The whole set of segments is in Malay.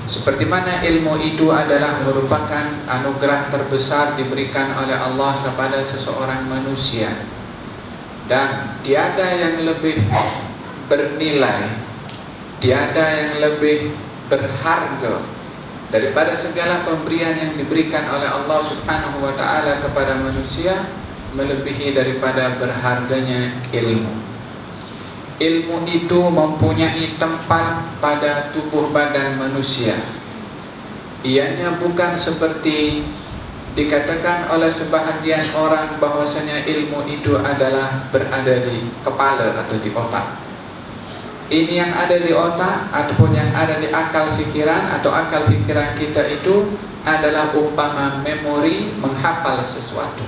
Seperti mana ilmu itu adalah merupakan anugerah terbesar diberikan oleh Allah kepada seseorang manusia, dan tiada yang lebih bernilai, tiada yang lebih berharga daripada segala pemberian yang diberikan oleh Allah Subhanahu wa ta'ala kepada manusia, melebihi daripada berharganya ilmu. Ilmu itu mempunyai tempat pada tubuh badan manusia. Ianya bukan seperti dikatakan oleh sebahagian orang bahwasanya ilmu itu adalah berada di kepala atau di otak. Ini yang ada di otak ataupun yang ada di akal fikiran atau akal fikiran kita itu adalah umpama memori menghafal sesuatu.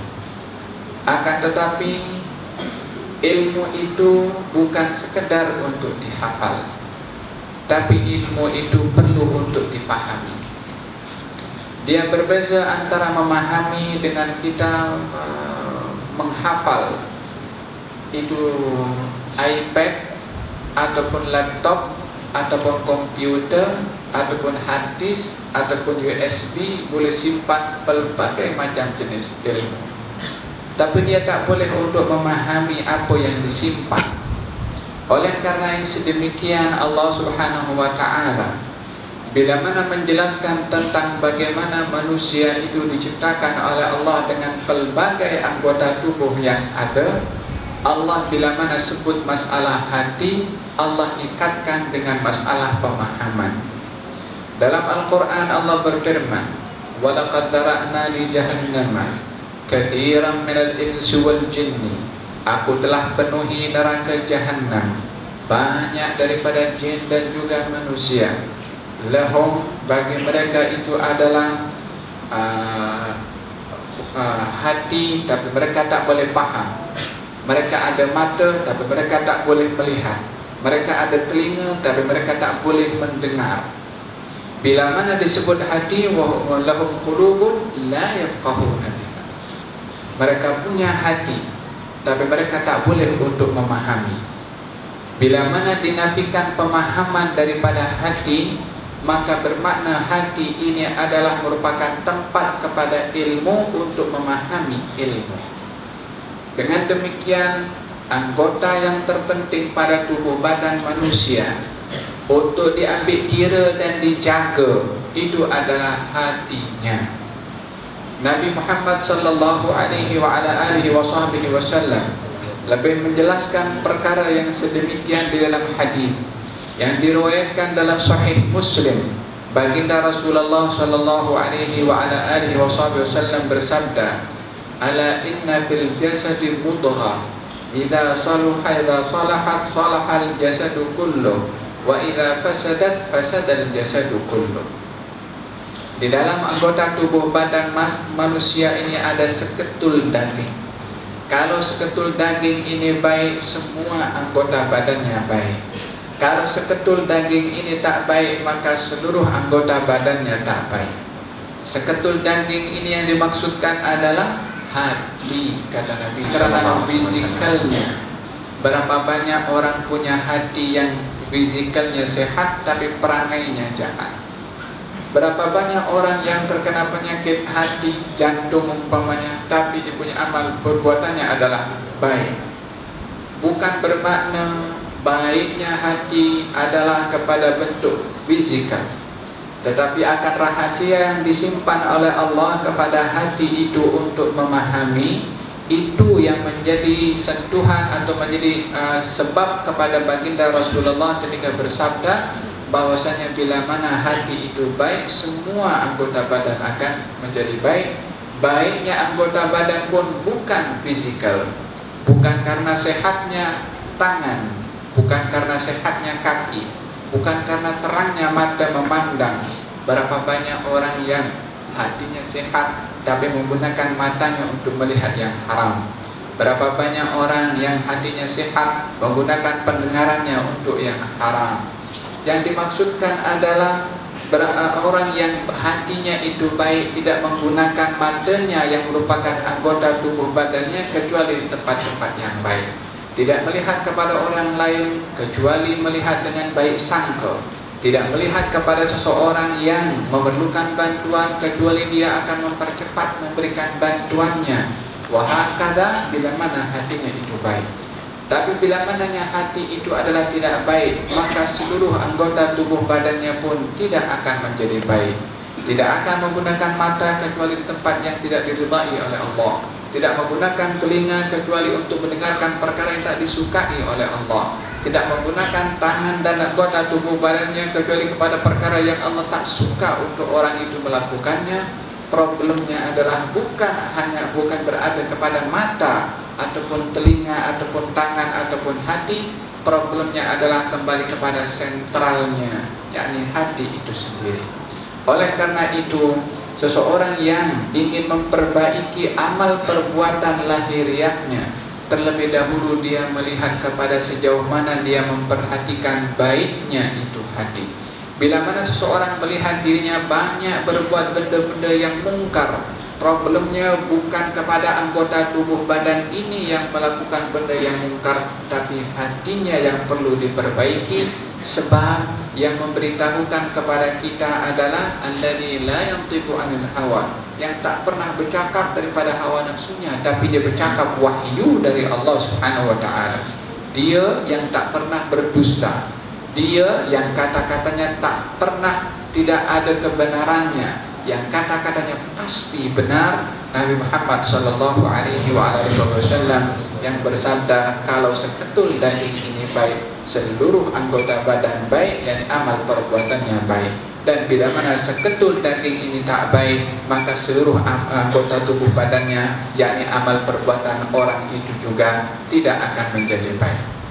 Akan tetapi ilmu itu bukan sekedar untuk dihafal, tapi ilmu itu perlu untuk dipahami. Dia berbeza antara memahami dengan kita menghafal. Itu iPad ataupun laptop ataupun komputer ataupun hadis ataupun USB boleh simpan pelbagai macam jenis ilmu, tapi dia tak boleh untuk memahami apa yang disimpan. Oleh karena yang sedemikian, Allah Subhanahu wa ta'ala bila mana menjelaskan tentang bagaimana manusia itu diciptakan oleh Allah dengan pelbagai anggota tubuh yang ada, Allah bila mana sebut masalah hati, Allah ikatkan dengan masalah pemahaman. Dalam Al-Quran Allah berfirman, وَلَقَدْ دَرَأْنَا لِجَهَنَّمَ kathiran minal insi wal jinni, aku telah penuhi neraka Jahannam banyak daripada jin dan juga manusia. Lahum, bagi mereka itu adalah hati, tapi mereka tak boleh faham. Mereka ada mata, tapi mereka tak boleh melihat. Mereka ada telinga, tapi mereka tak boleh mendengar. Bila mana disebut hati, wa lahum qulubun la yafqahuna. Mereka punya hati, tapi mereka tak boleh untuk memahami. Bila mana dinafikan pemahaman daripada hati, maka bermakna hati ini adalah merupakan tempat kepada ilmu untuk memahami ilmu. Dengan demikian, anggota yang terpenting pada tubuh badan manusia untuk diambil kira dan dijaga itu adalah hatinya. Nabi Muhammad sallallahu alaihi wa ala alihi wasallam lebih menjelaskan perkara yang sedemikian di dalam hadis yang diriwayatkan dalam Sahih Muslim. Baginda Rasulullah sallallahu alaihi wa ala alihi wasallam bersabda, "Ala inna fil jasadi mudghah, idza salahat salahal jasadu kullu, wa idza fasadat fasadal jasadu kullu." Di dalam anggota tubuh badan manusia ini ada seketul daging. Kalau seketul daging ini baik, semua anggota badannya baik. Kalau seketul daging ini tak baik, maka seluruh anggota badannya tak baik. Seketul daging ini yang dimaksudkan adalah hati, kata Nabi, karena fisikalnya. Berapa banyak orang punya hati yang fisikalnya sehat tapi perangainya jahat. Berapa banyak orang yang terkena penyakit hati, jantung umpamanya, tapi dia punya amal perbuatannya adalah baik. Bukan bermakna baiknya hati adalah kepada bentuk fisikal, tetapi akan rahasia yang disimpan oleh Allah kepada hati itu untuk memahami. Itu yang menjadi sentuhan atau menjadi sebab kepada baginda Rasulullah ketika bersabda bahwasanya bila mana hati itu baik, semua anggota badan akan menjadi baik. Baiknya anggota badan pun bukan fisikal, bukan karena sehatnya tangan, bukan karena sehatnya kaki, bukan karena terangnya mata memandang. Berapa banyak orang yang hatinya sehat tapi menggunakan matanya untuk melihat yang haram. Berapa banyak orang yang hatinya sehat menggunakan pendengarannya untuk yang haram. Yang dimaksudkan adalah orang yang hatinya itu baik, tidak menggunakan matanya yang merupakan anggota tubuh badannya kecuali di tempat-tempat yang baik. Tidak melihat kepada orang lain kecuali melihat dengan baik sangka. tidak melihat kepada seseorang yang memerlukan bantuan kecuali dia akan mempercepat memberikan bantuannya. Wahakadha, bila mana hatinya itu baik. Tapi bila mananya hati itu adalah tidak baik, maka seluruh anggota tubuh badannya pun tidak akan menjadi baik. Tidak akan menggunakan mata kecuali di tempat yang tidak diridai oleh Allah. Tidak menggunakan telinga kecuali untuk mendengarkan perkara yang tak disukai oleh Allah. Tidak menggunakan tangan dan anggota tubuh badannya kecuali kepada perkara yang Allah tak suka untuk orang itu melakukannya. Problemnya adalah bukan berada kepada mata ataupun telinga ataupun tangan ataupun hati. Problemnya adalah kembali kepada sentralnya, yakni hati itu sendiri. Oleh karena itu, seseorang yang ingin memperbaiki amal perbuatan lahiriahnya, terlebih dahulu dia melihat kepada sejauh mana dia memperhatikan baiknya itu hati. Bila mana seseorang melihat dirinya banyak berbuat benda-benda yang mungkar, problemnya bukan kepada anggota tubuh badan ini yang melakukan benda yang mungkar, tapi hatinya yang perlu diperbaiki. Sebab yang memberitahukan kepada kita adalah alladzi la yantiqu 'anil hawa, yang tak pernah bercakap daripada hawa nafsunya, tapi dia bercakap wahyu dari Allah Subhanahu wa taala. Dia yang tak pernah berdusta, dia yang kata-katanya tak pernah tidak ada kebenarannya, yang kata-katanya pasti benar. Nabi Muhammad sallallahu alaihi wasallam yang bersabda, kalau seketul daging ini baik, seluruh anggota badan baik, yakni amal perbuatannya baik. Dan bila mana seketul daging ini tak baik, maka seluruh anggota tubuh badannya, yakni amal perbuatan orang itu juga tidak akan menjadi baik.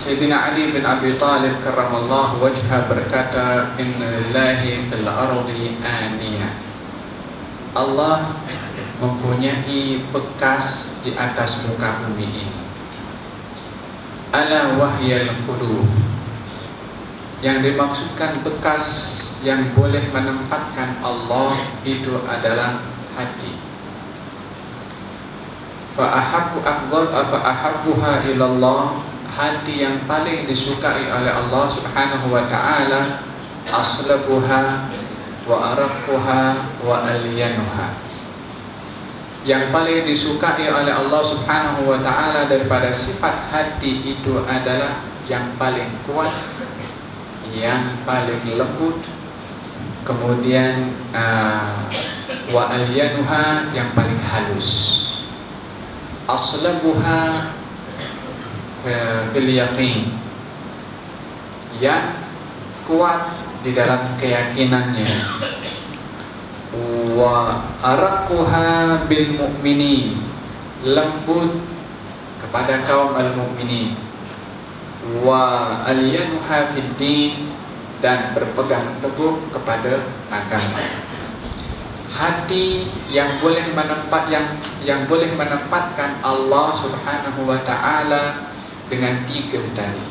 Sayyidina Ali bin Abi Talib karramallahu wajhah berkata, inna lillahi fil ardi aniyah. Allah mempunyai bekas di atas muka bumi ini. Ala wahyal qulub. Yang dimaksudkan bekas yang boleh menempatkan Allah itu adalah hati. Fa ahabbuha ilallah, hati yang paling disukai oleh Allah Subhanahu wa taala, aslabuha wa araqquha wa alyanuha. Yang paling disukai oleh Allah Subhanahu wa taala daripada sifat hati itu adalah yang paling kuat, yang paling lembut, kemudian wa alyanuha, yang paling halus. Aslabuha fil yaqin, yang kuat di dalam keyakinannya. Wa araqquha bil mu'minin, lembut kepada kaum al-mu'minin. Wa alyanuha fid din, dan berpegang teguh kepada agama. Hati yang boleh menempatkan Allah Subhanahu wa taala dengan tiga tadi: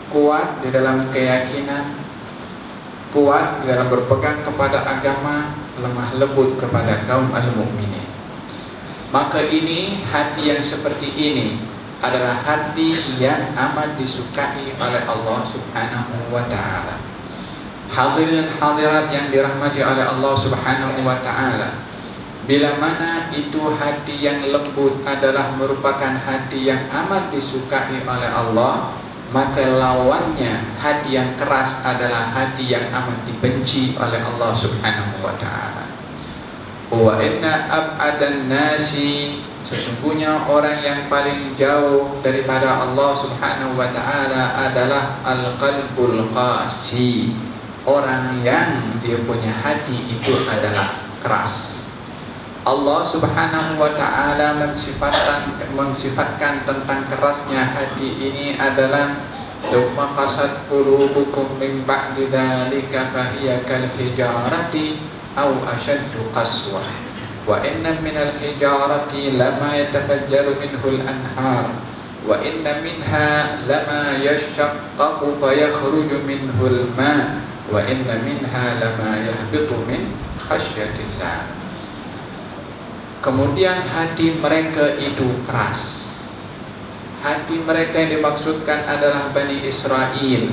kuat di dalam keyakinan, kuat di dalam berpegang kepada agama, lemah lembut kepada kaum al-mu'minin. Maka ini, hati yang seperti ini adalah hati yang amat disukai oleh Allah Subhanahu wa ta'ala. Hadirin hadirat yang dirahmati oleh Allah Subhanahu wa ta'ala, bila mana itu hati yang lembut adalah merupakan hati yang amat disukai oleh Allah, maka lawannya, hati yang keras, adalah hati yang amat dibenci oleh Allah Subhanahu wa ta'ala. Wa inna ab'adan nasi, sesungguhnya orang yang paling jauh daripada Allah Subhanahu wa ta'ala adalah al-qalbul qasi, orang yang dia punya hati itu adalah keras. Allah Subhanahu wa ta'ala mensifatkan tentang kerasnya hati ini adalah thumma qasat qulubukum min ba'di dzalika fahiya kal hijarati aw ashaddu qaswa wa inna minal hijarati lama yatafajjaru minhu al-anhar wa inna minha lama yashaqqaqu fayakhruju minhu al-ma' wa inna minha lama yahbitu min khasyatillah. Kemudian hati mereka itu keras. Hati mereka yang dimaksudkan adalah Bani Israel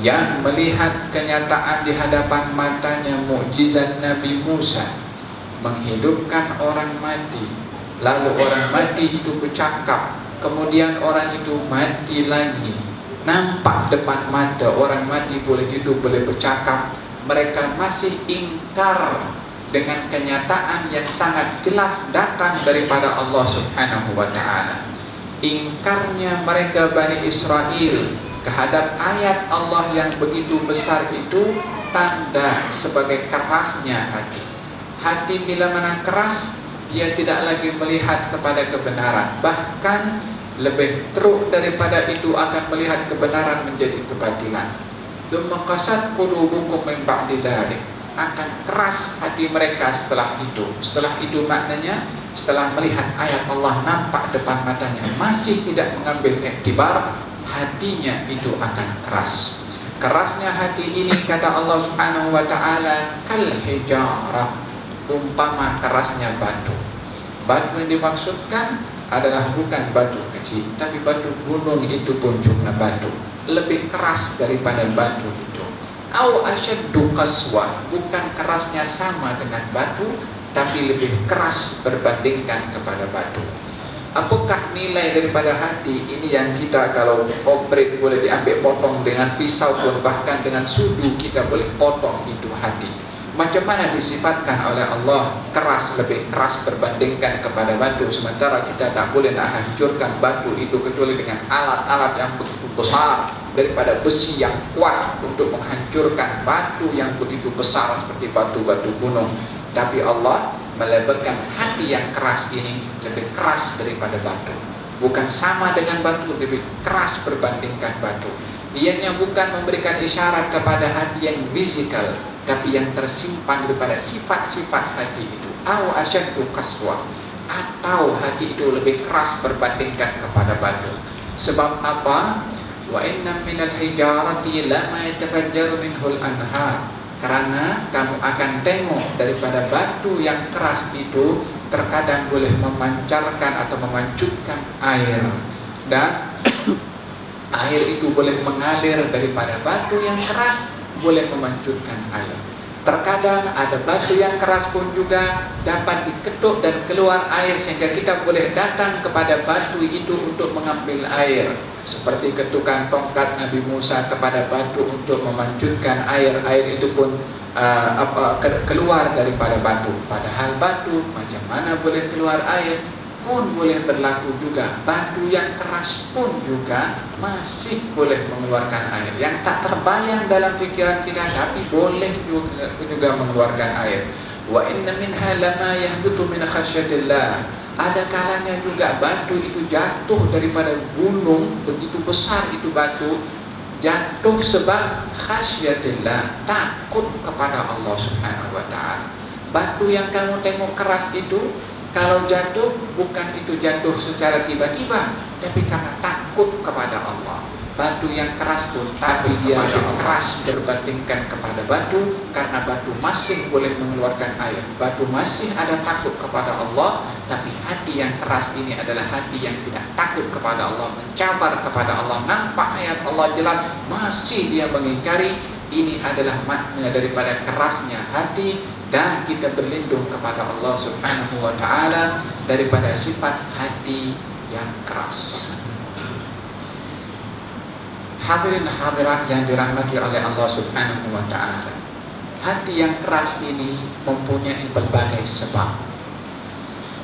yang melihat kenyataan di hadapan matanya mukjizat Nabi Musa menghidupkan orang mati, lalu orang mati itu bercakap, kemudian orang itu mati lagi, nampak depan mata orang mati boleh hidup, boleh bercakap. Mereka masih ingkar dengan kenyataan yang sangat jelas datang daripada Allah Subhanahu wa ta'ala. Ingkarnya mereka Bani Israel terhadap ayat Allah yang begitu besar itu tanda sebagai kerasnya hati. Hati bila mana keras, dia tidak lagi melihat kepada kebenaran, bahkan lebih teruk daripada itu akan melihat kebenaran menjadi kebatilan. Tsumma qasat qulubukum min ba'di dzalik, akan keras hati mereka setelah itu. Setelah itu maknanya setelah melihat ayat Allah nampak depan matanya masih tidak mengambil iktibar, hatinya itu akan keras. Kerasnya hati ini kata Allah Subhanahu wa ta'ala kal hijarah, umpama kerasnya batu. Batu yang dimaksudkan adalah bukan batu kecil, tapi batu gunung itu pun juga batu, lebih keras daripada batu itu. Au asyaddu qaswah, bukan kerasnya sama dengan batu, tapi lebih keras berbandingkan kepada batu. Apakah nilai daripada hati ini yang kita kalau operate boleh diambil potong dengan pisau pun, bahkan dengan sudu kita boleh potong itu hati. Macam mana disifatkan oleh Allah keras, lebih keras berbandingkan kepada batu, sementara kita tak boleh nak hancurkan batu itu kecuali dengan alat-alat yang begitu besar daripada besi yang kuat untuk menghancurkan batu yang begitu besar seperti batu-batu gunung. Tapi Allah melabelkan hati yang keras ini lebih keras daripada batu. Bukan sama dengan batu, lebih keras berbandingkan batu. Ianya bukan memberikan isyarat kepada hati yang fisikal, tapi yang tersimpan daripada sifat-sifat hati itu. Au asyaddu qaswa, atau hati itu lebih keras berbandingkan kepada batu. Sebab apa? Wa inna minal hijarati lama yatafajjaru minhul anhar. Karena kamu akan tengok daripada batu yang keras itu terkadang boleh memancarkan atau memanjutkan air, dan air itu boleh mengalir daripada batu yang keras, boleh memanjutkan air. Terkadang ada batu yang keras pun juga dapat diketuk dan keluar air, sehingga kita boleh datang kepada batu itu untuk mengambil air. Seperti ketukan tongkat Nabi Musa kepada batu untuk memanjutkan air. Air itu pun keluar daripada batu. Padahal batu macam mana boleh keluar air? Pun boleh berlaku juga. Batu yang keras pun juga masih boleh mengeluarkan air. Yang tak terbayang dalam pikiran kita, tapi boleh juga mengeluarkan air. Wa inna minha lama yahbitu min khasyatillah. Ada kalanya juga batu itu jatuh daripada gunung, begitu besar itu batu, jatuh sebab khasyatillah, takut kepada Allah Subhanahu wa ta'ala. Batu yang kamu tengok keras itu, kalau jatuh, bukan itu jatuh secara tiba-tiba, tapi karena takut kepada Allah. Batu yang keras pun, tapi dia lebih keras berbandingkan kepada batu, karena batu masih boleh mengeluarkan air. Batu masih ada takut kepada Allah, tapi hati yang keras ini adalah hati yang tidak takut kepada Allah, mencabar kepada Allah. Nampak ayat Allah jelas, masih dia mengingkari. Ini adalah makna daripada kerasnya hati, dan kita berlindung kepada Allah Subhanahu wa ta'ala daripada sifat hati yang keras. Hadirin hadirat yang dirahmati oleh Allah Subhanahu wa ta'ala, hati yang keras ini mempunyai berbagai sebab.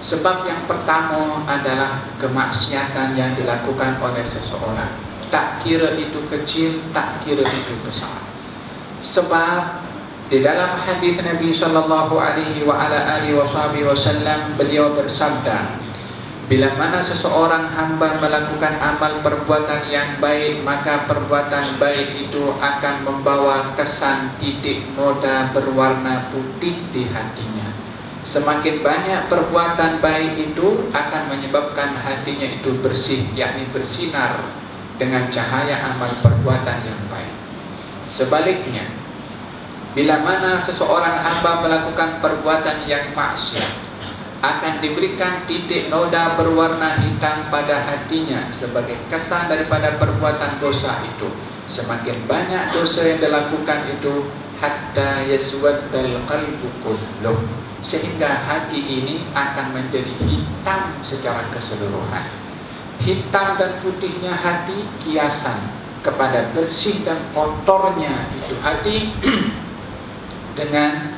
Sebab yang pertama adalah kemaksiatan yang dilakukan oleh seseorang. Tak kira itu kecil, tak kira itu besar. Sebab di dalam hadis Nabi sallallahu alaihi wa ala alihi wasallam beliau bersabda, bila mana seseorang hamba melakukan amal perbuatan yang baik, maka perbuatan baik itu akan membawa kesan titik noda berwarna putih di hatinya. Semakin banyak perbuatan baik itu akan menyebabkan hatinya itu bersih, yakni bersinar dengan cahaya amal perbuatan yang baik. Sebaliknya, Bila mana seseorang hamba melakukan perbuatan yang maksiat, akan diberikan titik noda berwarna hitam pada hatinya sebagai kesan daripada perbuatan dosa itu. Semakin banyak dosa yang dilakukan itu, hatta yaswaddal qalbu kulluh, sehingga hati ini akan menjadi hitam secara keseluruhan. Hitam dan putihnya hati kiasan kepada bersih dan kotornya itu hati dengan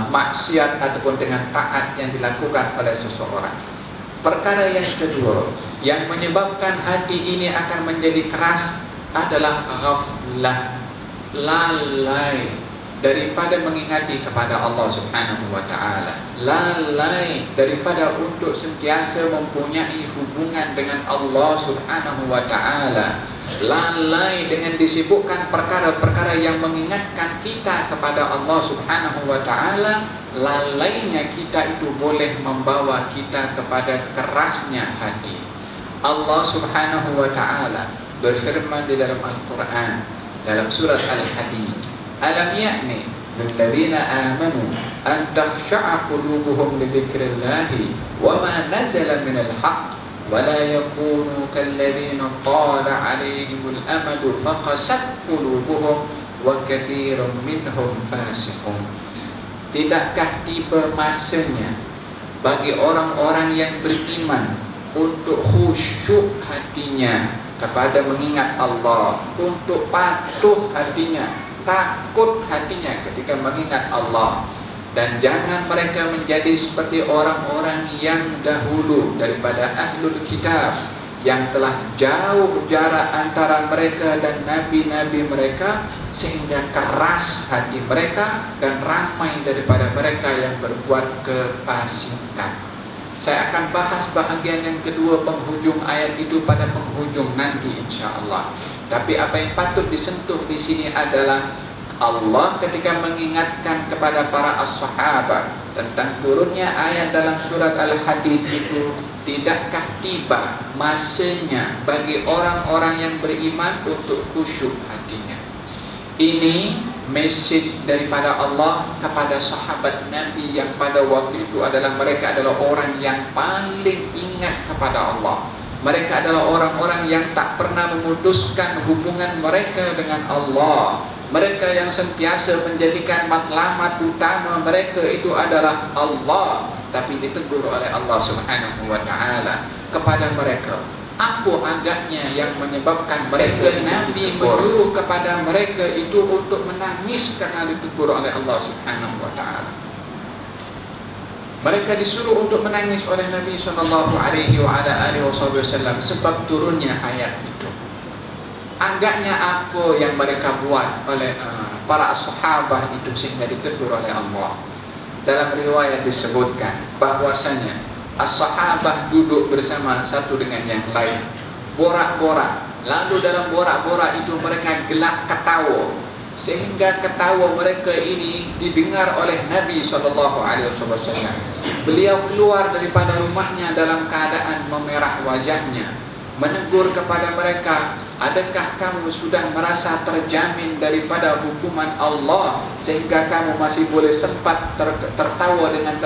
maksiat ataupun dengan taat yang dilakukan oleh seseorang. Perkara yang kedua yang menyebabkan hati ini akan menjadi keras adalah ghaflah, lalai daripada mengingati kepada Allah Subhanahu wa taala, lalai daripada untuk sentiasa mempunyai hubungan dengan Allah Subhanahu wa taala, lalai dengan disibukkan perkara-perkara yang mengingatkan kita kepada Allah Subhanahu wa taala. Lalainya kita itu boleh membawa kita kepada kerasnya hati. Allah Subhanahu wa taala berfirman di dalam Al-Quran dalam surat Al-Hadid, alam ya'ni lilladzina amanu an takhsha'a qulubuhum li dzikrillahi wa ma nazala minal haqq ولا يكونوا كالذين طال عليهم الأمد فقست قلوبهم وكثير منهم فاسقون. Tidakkah tiba masanya bagi orang-orang yang beriman untuk khusyuk hatinya kepada mengingat Allah, untuk patuh hatinya, takut hatinya ketika mengingat Allah. Dan jangan mereka menjadi seperti orang-orang yang dahulu daripada ahlul kitab, yang telah jauh jarak antara mereka dan nabi-nabi mereka, sehingga keras hati mereka dan ramai daripada mereka yang berbuat kefasikan. Saya akan bahas bahagian yang kedua penghujung ayat itu pada penghujung nanti insya-Allah. Tapi apa yang patut disentuh di sini adalah Allah ketika mengingatkan kepada para as-sahabat tentang turunnya ayat dalam surat Al-Hadid itu, tidakkah tiba masanya bagi orang-orang yang beriman untuk khusyuk hatinya. Ini message daripada Allah kepada sahabat Nabi yang pada waktu itu adalah mereka adalah orang yang paling ingat kepada Allah. Mereka adalah orang-orang yang tak pernah memutuskan hubungan mereka dengan Allah. Mereka yang sentiasa menjadikan matlamat utama mereka itu adalah Allah. Tapi ditegur oleh Allah Subhanahu wa ta'ala kepada mereka. Apa agaknya yang menyebabkan mereka, Nabi menyuruh kepada mereka itu untuk menangis karena ditegur oleh Allah Subhanahu wa ta'ala. Mereka disuruh untuk menangis oleh Nabi SAW sebab turunnya ayat itu. Agaknya apa yang mereka buat oleh para sahabat itu sehingga ditegur oleh Allah. Dalam riwayat disebutkan bahwasanya as-sahabah duduk bersama satu dengan yang lain, borak-borak. Lalu dalam borak-borak itu mereka gelak ketawa, sehingga ketawa mereka ini didengar oleh Nabi SAW. Beliau keluar daripada rumahnya dalam keadaan memerah wajahnya, menegur kepada mereka, adakah kamu sudah merasa terjamin daripada hukuman Allah sehingga kamu masih boleh sempat tertawa dengan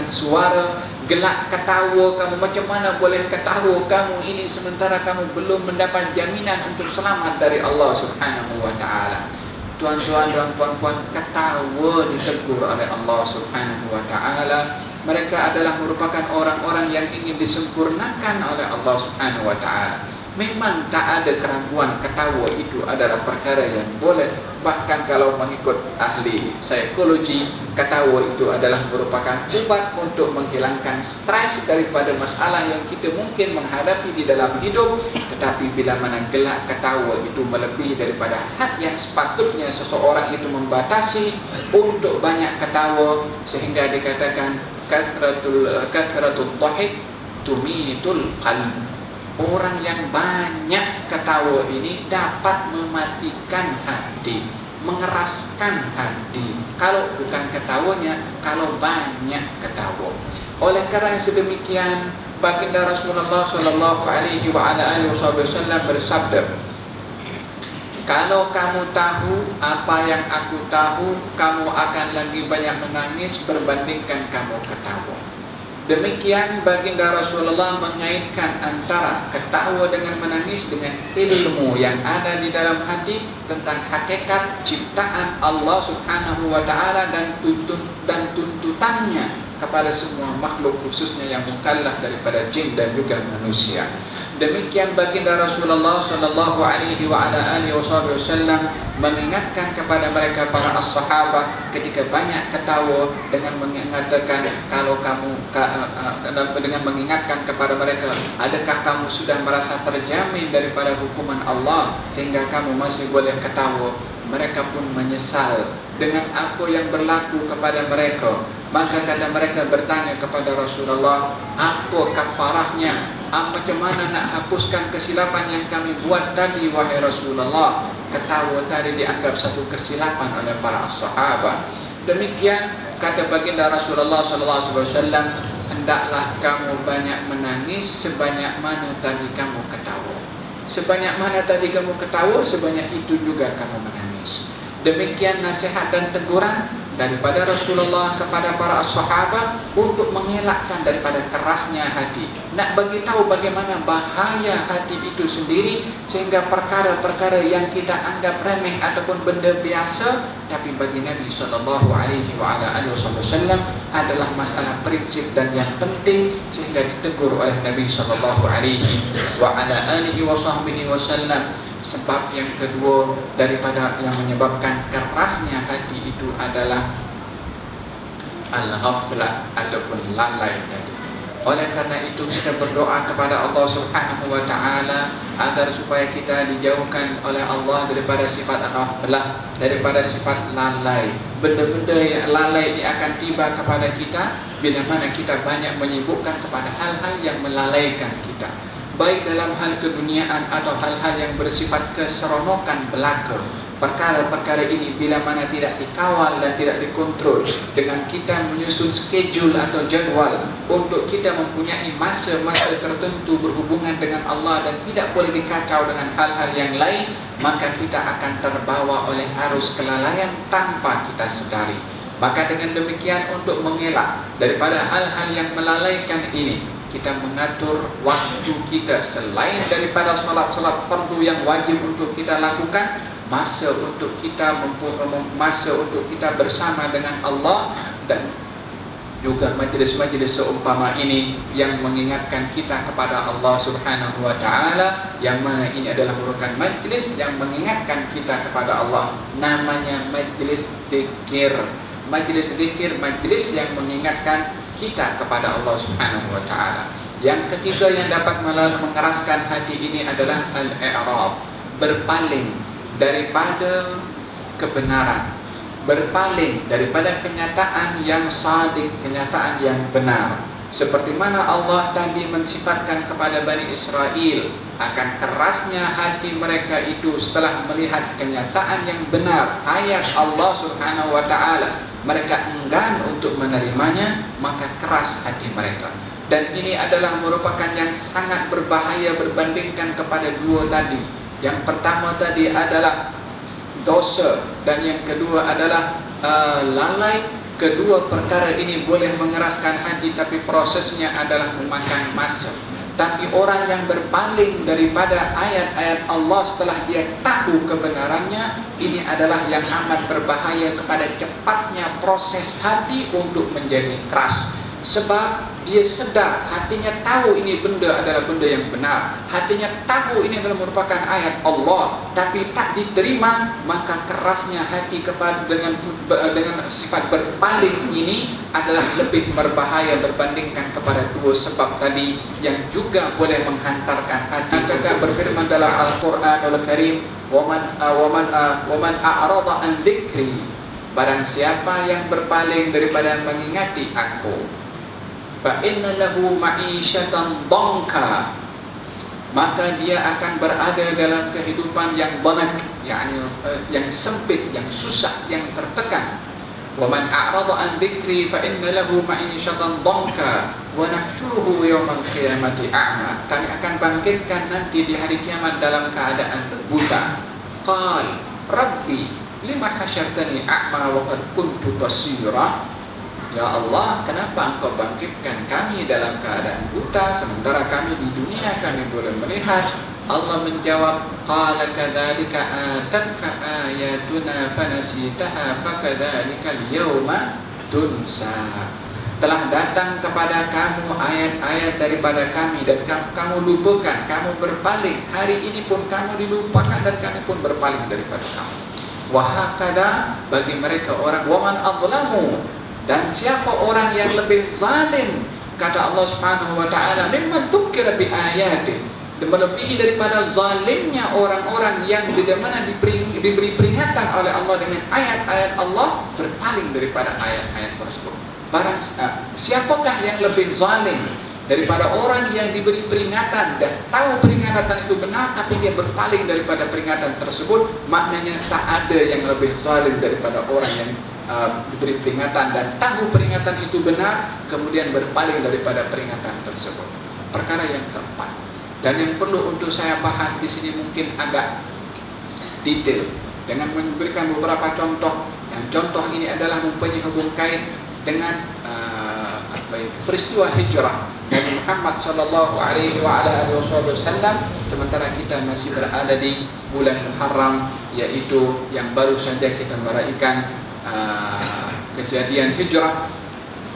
suara gelak ketawa kamu? Macam mana boleh ketawa kamu ini sementara kamu belum mendapat jaminan untuk selamat dari Allah Subhanahu wa ta'ala? Tuan-tuan dan puan-puan, ketawa ditegur oleh Allah Subhanahu wa ta'ala. Mereka adalah merupakan orang-orang yang ingin disempurnakan oleh Allah Subhanahu wa ta'ala. Memang tak ada keraguan ketawa itu adalah perkara yang boleh. Bahkan kalau mengikut ahli psikologi, ketawa itu adalah merupakan ubat untuk menghilangkan stres daripada masalah yang kita mungkin menghadapi di dalam hidup. Tetapi bila mana gelak ketawa itu melebihi daripada had yang sepatutnya seseorang itu membatasi untuk banyak ketawa, sehingga dikatakan kathratul dhahik tumitul qalb. Orang yang banyak ketawa ini dapat mematikan hati, mengeraskan hati. Kalau bukan ketawanya, kalau banyak ketawa. Oleh kerana sedemikian, baginda Rasulullah SAW bersabda, Kalau kamu tahu apa yang aku tahu, kamu akan lagi banyak menangis berbandingkan kamu ketawa. Demikian baginda Rasulullah mengaitkan antara ketawa dengan menangis dengan ilmu yang ada di dalam hati tentang hakikat ciptaan Allah Subhanahu wa taala dan tuntutannya kepada semua makhluk, khususnya yang mukallaf daripada jin dan juga manusia. Demikian baginda Rasulullah sallallahu alaihi wa ala alihi wasallam mengingatkan kepada mereka para as-sahabat ketika banyak ketawa dengan mengatakan, kalau kamu dengan mengingatkan kepada mereka, adakah kamu sudah merasa terjamin daripada hukuman Allah sehingga kamu masih boleh ketawa? Mereka pun menyesal dengan apa yang berlaku kepada mereka. Maka kata mereka bertanya kepada Rasulullah, apa kafarahnya? Macam mana nak hapuskan kesilapan yang kami buat tadi, wahai Rasulullah? Ketawa tadi dianggap satu kesilapan oleh para sahabat. Demikian kata baginda Rasulullah SAW, hendaklah kamu banyak menangis sebanyak mana tadi kamu ketawa. Sebanyak mana tadi kamu ketawa, sebanyak itu juga kamu menangis. Demikian nasihat dan teguran daripada Rasulullah kepada para sahabat untuk mengelakkan daripada kerasnya hati, nak bagi tahu bagaimana bahaya hati itu sendiri, sehingga perkara-perkara yang kita anggap remeh ataupun benda biasa, tapi bagi Nabi sallallahu alaihi wasallam adalah masalah prinsip dan yang penting, sehingga ditegur oleh Nabi sallallahu alaihi wasallam. Sebab yang kedua daripada yang menyebabkan kerasnya hati itu adalah al-ghaflah ataupun lalai tadi. Oleh karena itu kita berdoa kepada Allah Subhanahu wa taala agar supaya kita dijauhkan oleh Allah daripada sifat ghaflah, daripada sifat lalai. Benda-benda yang lalai ini akan tiba kepada kita bila mana kita banyak menyibukkan kepada hal-hal yang melalaikan kita, baik dalam hal keduniaan atau hal-hal yang bersifat keseronokan belaka. Perkara-perkara ini bila mana tidak dikawal dan tidak dikontrol, dengan kita menyusun schedule atau jadual untuk kita mempunyai masa-masa tertentu berhubungan dengan Allah dan tidak boleh dikacau dengan hal-hal yang lain, maka kita akan terbawa oleh arus kelalaian tanpa kita sedari. Maka dengan demikian, untuk mengelak daripada hal-hal yang melalaikan ini, kita mengatur waktu kita selain daripada solat-solat fardu yang wajib untuk kita lakukan, masa untuk kita bersama dengan Allah, dan juga majlis-majlis seumpama ini yang mengingatkan kita kepada Allah Subhanahu wa taala, yang mana ini adalah merupakan majlis yang mengingatkan kita kepada Allah. Namanya majlis zikir. Majlis zikir, majlis yang mengingatkan kita kepada Allah Subhanahu wa taala. Yang ketiga yang dapat mengeraskan hati ini adalah al-i'rab, berpaling daripada kebenaran, berpaling daripada kenyataan yang sadik, kenyataan yang benar. Seperti mana Allah tadi mensifatkan kepada Bani Israel akan kerasnya hati mereka itu setelah melihat kenyataan yang benar, ayat Allah Subhanahu wa taala, mereka enggan untuk menerimanya, maka keras hati mereka. Dan ini adalah merupakan yang sangat berbahaya berbandingkan kepada dua tadi. Yang pertama tadi adalah dosa, dan yang kedua adalah lalai. Kedua perkara ini boleh mengeraskan hati, tapi prosesnya adalah memakan masa. Tapi orang yang berpaling daripada ayat-ayat Allah setelah dia tahu kebenarannya, ini adalah yang amat berbahaya kepada cepatnya proses hati untuk menjadi keras. Sebab dia sedar, hatinya tahu ini benda adalah benda yang benar, hatinya tahu ini adalah merupakan ayat Allah, tapi tak diterima, maka kerasnya hati kepada dengan sifat berpaling ini adalah lebih berbahaya berbandingkan kepada dua sebab tadi yang juga boleh menghantarkan hati. Maka berfirman dalam Al-Quran Al-Karim, "Waman a'rada an dzikri," barang siapa yang berpaling daripada mengingati aku, fa inna lahu ma'isyatan dhanka, maka dia akan berada dalam kehidupan yang dhanak, yakni yang sempit, yang susah, yang tertekan. Wa man a'rada an dzikri fa inna lahu ma'isyatan dhanka wa nahsyuruhu yaumal qiyamati a'ma. Kami akan bangkitkan nanti di hari kiamat dalam keadaan buta. qal Rabbi lima hasyartani a'ma wa qad kuntu basira. Ya Allah, kenapa engkau bangkitkan kami dalam keadaan buta sementara kami di dunia kami boleh melihat? Allah menjawab, qala kadzalika atatka ayatuna fanasitaha fakadzalika al-yawma tunsa. Telah datang kepada kamu ayat-ayat daripada kami dan kamu lupakan, kamu berpaling. Hari ini pun kamu dilupakan dan kami pun berpaling daripada kamu. Wa hakadha, bagi mereka orang waman adzlamu, dan siapa orang yang lebih zalim, kata Allah Subhanahu wa taala, mimman dzukira bi ayati, melebihi daripada zalimnya orang-orang yang di mana diberi peringatan oleh Allah dengan ayat-ayat Allah berpaling daripada ayat-ayat tersebut. Siapakah yang lebih zalim daripada orang yang diberi peringatan dan tahu peringatan itu benar tapi dia berpaling daripada peringatan tersebut? Maknanya tak ada yang lebih zalim daripada orang yang diberi peringatan dan tahu peringatan itu benar kemudian berpaling daripada peringatan tersebut. Perkara yang keempat dan yang perlu untuk saya bahas di sini mungkin agak detail dengan memberikan beberapa contoh. Yang contoh ini adalah mempunyai hubungan kait dengan peristiwa hijrah Nabi Muhammad sallallahu alaihi wasallam sementara kita masih berada di bulan Muharram, yaitu yang baru saja kita meraihkan kejadian hijrah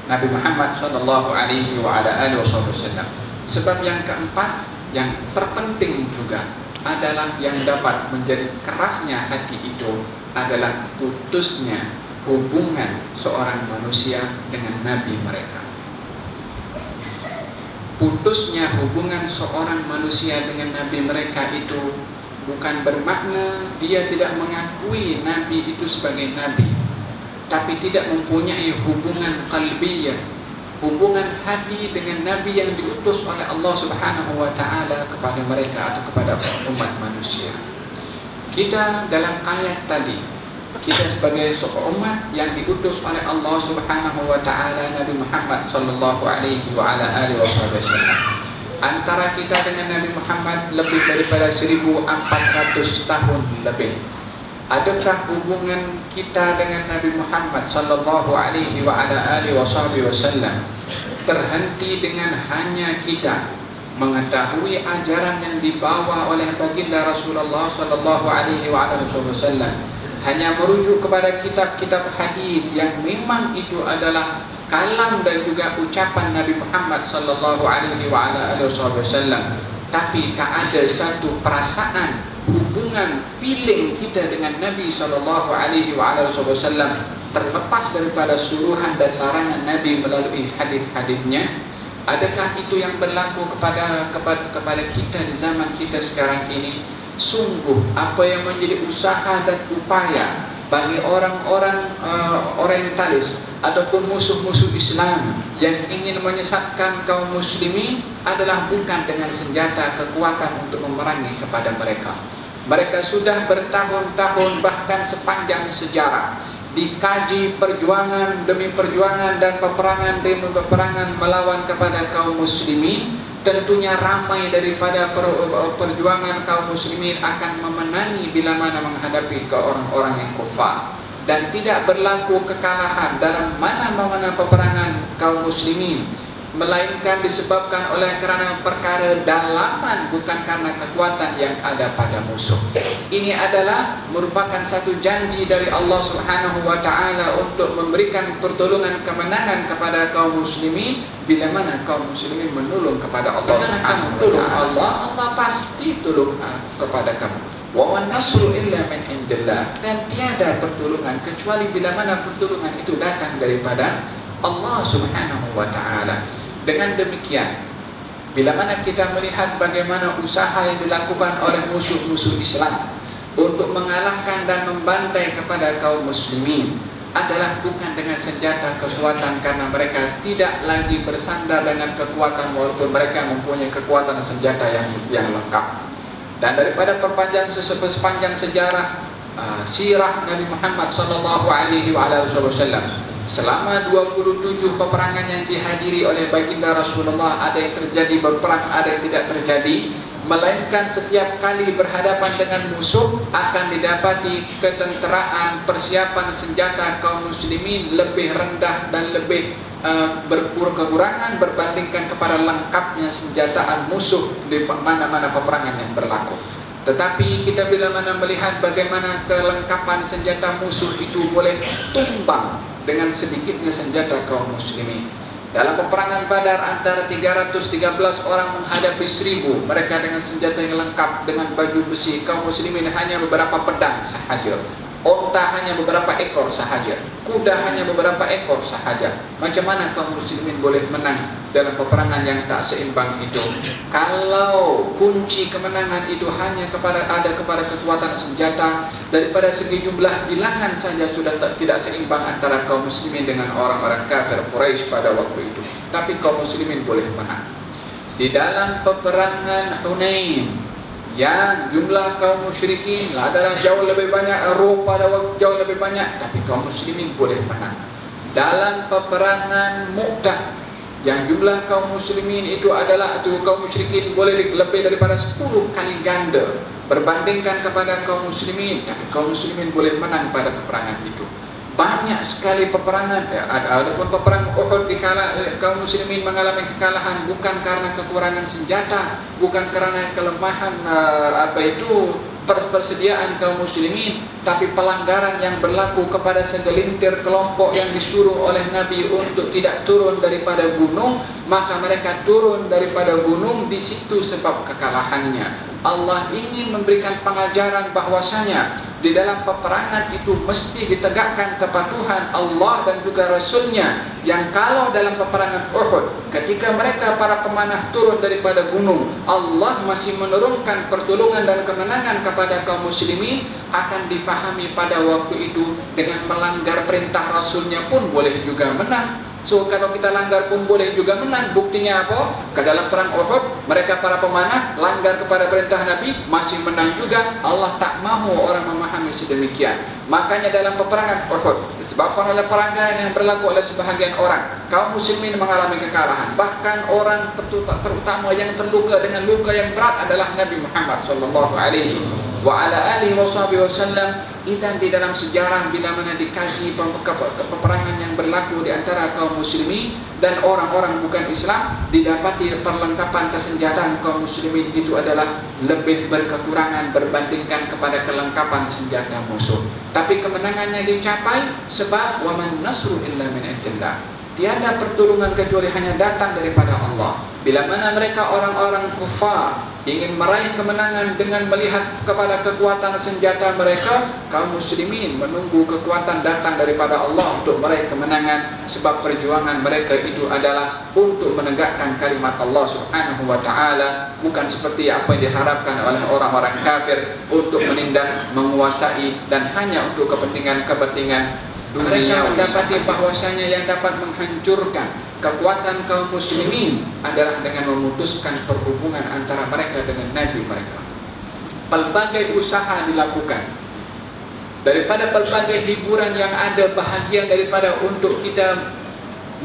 Nabi Muhammad sallallahu alaihi wasallam. Sebab yang keempat yang terpenting juga adalah yang dapat menjadi kerasnya hati itu adalah putusnya hubungan seorang manusia dengan nabi mereka. Putusnya hubungan seorang manusia dengan nabi mereka itu bukan bermakna dia tidak mengakui nabi itu sebagai nabi, tapi tidak mempunyai hubungan qalbiyah, hubungan hati dengan nabi yang diutus oleh Allah Subhanahu wa taala kepada mereka atau kepada umat manusia. Kita dalam ayat tadi, kita sebagai seorang umat yang diutus oleh Allah Subhanahu wa taala Nabi Muhammad sallallahu alaihi wasallam. Antara kita dengan Nabi Muhammad lebih daripada 1400 tahun lebih. Adakah hubungan kita dengan Nabi Muhammad sallallahu alaihi wasallam terhenti dengan hanya kita mengetahui ajaran yang dibawa oleh baginda Rasulullah sallallahu alaihi wasallam, hanya merujuk kepada kitab-kitab hadis yang memang itu adalah kalam dan juga ucapan Nabi Muhammad sallallahu alaihi wasallam, tapi tak ada satu perasaan, hubungan, feeling kita dengan Nabi sallallahu alaihi wasallam terlepas daripada suruhan dan larangan Nabi melalui hadis-hadisnya. Adakah itu yang berlaku kepada kita di zaman kita sekarang ini? Sungguh apa yang menjadi usaha dan upaya bagi orang-orang orientalis ataupun musuh-musuh Islam yang ingin menyesatkan kaum muslimin adalah bukan dengan senjata kekuatan untuk memerangi kepada mereka. Mereka sudah bertahun-tahun bahkan sepanjang sejarah dikaji perjuangan demi perjuangan dan peperangan demi peperangan melawan kepada kaum muslimin. Tentunya ramai daripada perjuangan kaum muslimin akan memenangi bila mana menghadapi ke orang-orang yang kufar, dan tidak berlaku kekalahan dalam mana-mana peperangan kaum muslimin, melainkan disebabkan oleh kerana perkara dalaman, bukan karena kekuatan yang ada pada musuh. Ini adalah merupakan satu janji dari Allah Subhanahu wa taala untuk memberikan pertolongan kemenangan kepada kaum muslimin bila mana kaum muslimin menulung kepada Allah Subhanahu wa taala. Allah pasti tolong kepada kamu. Wa wan nasru illa min indillah, dan tiada pertolongan kecuali bila mana pertolongan itu datang daripada Allah Subhanahu wa taala. Dengan demikian, bila mana kita melihat bagaimana usaha yang dilakukan oleh musuh-musuh Islam untuk mengalahkan dan membantai kepada kaum muslimin adalah bukan dengan senjata kekuatan, karena mereka tidak lagi bersandar dengan kekuatan walaupun mereka mempunyai kekuatan senjata yang lengkap. Dan daripada sepanjang sejarah sirah Nabi Muhammad sallallahu alaihi wasallam, selama 27 peperangan yang dihadiri oleh baginda Rasulullah, ada yang terjadi berperang, ada yang tidak terjadi, melainkan setiap kali berhadapan dengan musuh akan didapati ketenteraan persiapan senjata kaum muslimin lebih rendah dan lebih berkekurangan berbandingkan kepada lengkapnya senjataan musuh di mana-mana peperangan yang berlaku. Tetapi kita bila mana melihat bagaimana kelengkapan senjata musuh itu boleh tumbang dengan sedikitnya senjata kaum muslimin. Dalam peperangan Badar antara 313 orang menghadapi 1000, mereka dengan senjata yang lengkap dengan baju besi, kaum muslimin hanya beberapa pedang sahaja, onta hanya beberapa ekor sahaja, kuda hanya beberapa ekor sahaja. Macam mana kaum muslimin boleh menang dalam peperangan yang tak seimbang itu? Kalau kunci kemenangan itu hanya ada kepada kekuatan senjata, daripada segi jumlah bilangan saja sudah tidak seimbang antara kaum muslimin dengan orang-orang kafir Quraisy pada waktu itu. Tapi kaum muslimin boleh menang. Di dalam peperangan Hunain yang jumlah kaum musyrikin adalah jauh lebih banyak, Rom pada waktu jauh lebih banyak, tapi kaum muslimin boleh menang. Dalam peperangan Mu'tah yang jumlah kaum muslimin itu adalah kaum musyrikin boleh lebih daripada 10 kali ganda berbandingkan kepada kaum muslimin, tapi kaum muslimin boleh menang pada peperangan itu. Banyak sekali peperangan, adapun peperangan Uhud kaum muslimin mengalami kekalahan bukan karena kekurangan senjata, bukan karena kelemahan persediaan kaum muslimin, tapi pelanggaran yang berlaku kepada segelintir kelompok yang disuruh oleh Nabi untuk tidak turun daripada gunung, maka mereka turun daripada gunung. Di situ sebab kekalahannya. Allah ingin memberikan pengajaran bahwasanya di dalam peperangan itu mesti ditegakkan kepatuhan Allah dan juga Rasulnya. Yang kalau dalam peperangan Uhud, ketika mereka para pemanah turun daripada gunung, Allah masih menurunkan pertolongan dan kemenangan kepada kaum muslimin, akan dipahami pada waktu itu dengan melanggar perintah Rasulnya pun boleh juga menang. So kalau kita langgar pun boleh juga menang. Buktinya apa? Ke dalam perang Uhud, mereka para pemanah langgar kepada perintah Nabi, masih menang juga. Allah tak mahu orang memahami sedemikian. Makanya dalam peperangan Uhud, disebabkan oleh pelanggaran yang berlaku oleh sebahagian orang, kaum muslimin mengalami kekalahan. Bahkan orang terutama yang terluka dengan luka yang berat adalah Nabi Muhammad sallallahu alaihi wa ala alihi wasallam. Dan di dalam sejarah bila mana dikaji peperangan yang berlaku di antara kaum muslimin dan orang-orang bukan Islam, didapati perlengkapan kesenjataan kaum muslimin itu adalah lebih berkekurangan berbandingkan kepada kelengkapan senjata musuh. Tapi kemenangannya dicapai sebab wa man nasru illa min indillah. Tiada pertolongan kecuali hanya datang daripada Allah. Bila mana mereka orang-orang kufar ingin meraih kemenangan dengan melihat kepada kekuatan senjata mereka, kaum muslimin menunggu kekuatan datang daripada Allah untuk meraih kemenangan. Sebab perjuangan mereka itu adalah untuk menegakkan kalimat Allah subhanahu wa ta'ala, bukan seperti apa yang diharapkan oleh orang-orang kafir untuk menindas, menguasai dan hanya untuk kepentingan dunia. Mereka mendapati bahwasanya yang dapat menghancurkan kekuatan kaum muslimin adalah dengan memutuskan perhubungan antara mereka dengan Nabi mereka. Pelbagai usaha dilakukan, daripada pelbagai hiburan yang ada, bahagian daripada untuk kita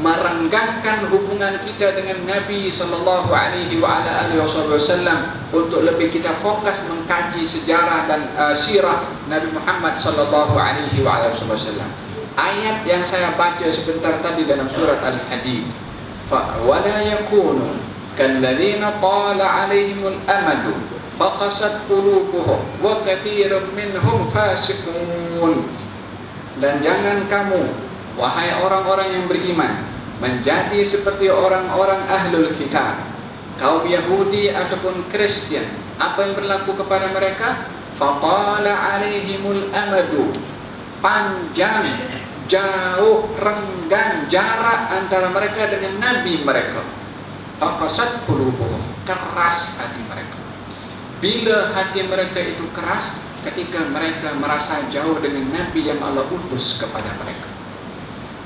merenggangkan hubungan kita dengan Nabi sallallahu alaihi wa ala alihi wasallam, untuk lebih kita fokus mengkaji sejarah dan sirah Nabi Muhammad sallallahu alaihi wa ala wasallam. Ayat yang saya baca sebentar tadi dalam surat Al-Hadid, fa wala yakunu kalladzina qala alaihimul amadu faqasat qulubuhum wa katsirun minhum fasiqun. Dan jangan kamu, wahai orang-orang yang beriman, menjadi seperti orang-orang ahlul kitab, kaum Yahudi ataupun Kristen. Apa yang berlaku kepada mereka? Faqala alaihimul amadu, panjang, jauh, renggang jarak antara mereka dengan Nabi mereka. Faqasat qulubuhum, keras hati mereka. Bila hati mereka itu keras, ketika mereka merasa jauh dengan Nabi yang Allah utus kepada mereka.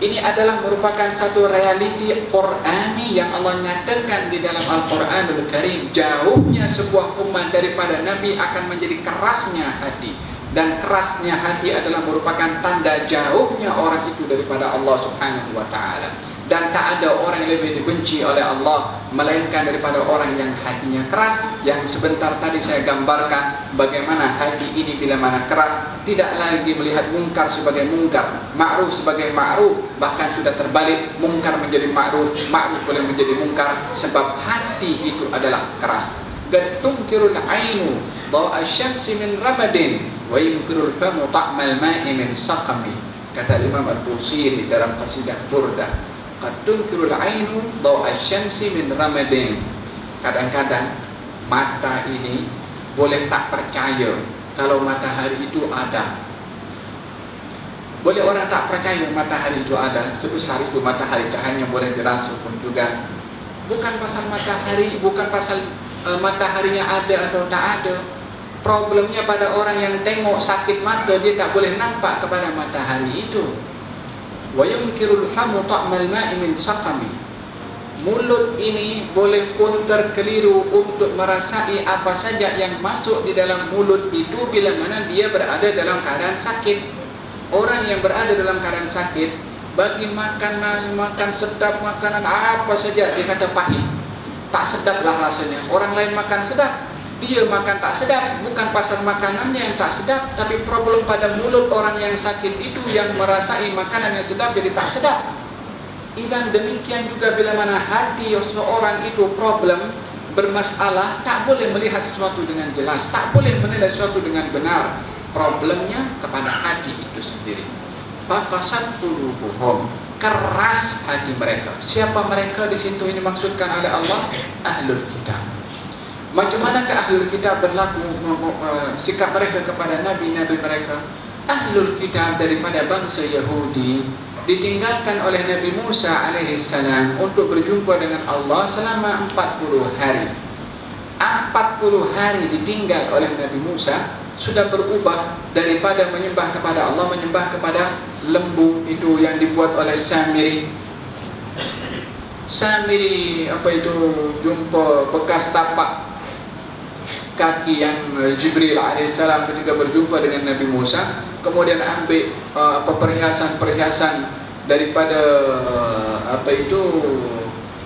Ini adalah merupakan satu realiti Qur'ani yang Allah nyatakan di dalam Al-Quranul Karim. Jauhnya sebuah umat daripada Nabi akan menjadi kerasnya hati. Dan kerasnya hati adalah merupakan tanda jauhnya orang itu daripada Allah subhanahu wa ta'ala. Dan tak ada orang yang lebih dibenci oleh Allah melainkan daripada orang yang hatinya keras. Yang sebentar tadi saya gambarkan bagaimana hati ini bila mana keras, tidak lagi melihat mungkar sebagai mungkar, ma'ruf sebagai ma'ruf, bahkan sudah terbalik, mungkar menjadi ma'ruf, ma'ruf boleh menjadi mungkar, sebab hati itu adalah keras. Qad tunkirul ainu dawa asy-syamsi min ramadin wa yunkirul famu ta'mal ma'i min saqami, kata Imam Al-Busiri dalam qasidah Burdah. Qad tunkirul ainu dawa asy-syamsi min ramadin. Kadang-kadang mata ini boleh tak percaya kalau matahari itu ada. Boleh orang tak percaya matahari itu ada, sebesar itu matahari, cahayanya boleh dirasa pun juga. Bukan pasal matahari, bukan pasal mataharinya ada atau tak ada. Problemnya pada orang yang tengok sakit mata, dia tak boleh nampak kepada matahari itu. Wa yunkirul famu ta'mal ma'i min saqami. Mulut ini boleh pun terkeliru untuk merasai apa saja yang masuk di dalam mulut itu bila mana dia berada dalam keadaan sakit. Orang yang berada dalam keadaan sakit, bagi makanan sedap, makanan apa saja dia kata pahit, tak sedaplah rasanya. Orang lain makan sedap, dia makan tak sedap. Bukan pasal makanannya yang tak sedap, tapi problem pada mulut orang yang sakit itu yang merasai makanan yang sedap jadi tak sedap. Dan demikian juga bila mana hati seseorang itu problem, bermasalah, tak boleh melihat sesuatu dengan jelas, tak boleh menilai sesuatu dengan benar. Problemnya kepada hati itu sendiri. Faqasat qulubuhum, keras hati mereka. Siapa mereka di situ ini maksudkan oleh Allah? Ahlul kitab. Macam manakah ahlul kitab berlaku sikap mereka kepada nabi-nabi mereka? Ahlul kitab daripada bangsa Yahudi ditinggalkan oleh Nabi Musa alaihissalam untuk berjumpa dengan Allah selama 40 hari. 40 hari ditinggal oleh Nabi Musa, sudah berubah daripada menyembah kepada Allah, menyembah kepada lembu itu yang dibuat oleh Samiri. Samiri apa itu, jumpa bekas tapak kaki yang Jibril alaihissalam ketika berjumpa dengan Nabi Musa. Kemudian ambil perhiasan-perhiasan daripada apa itu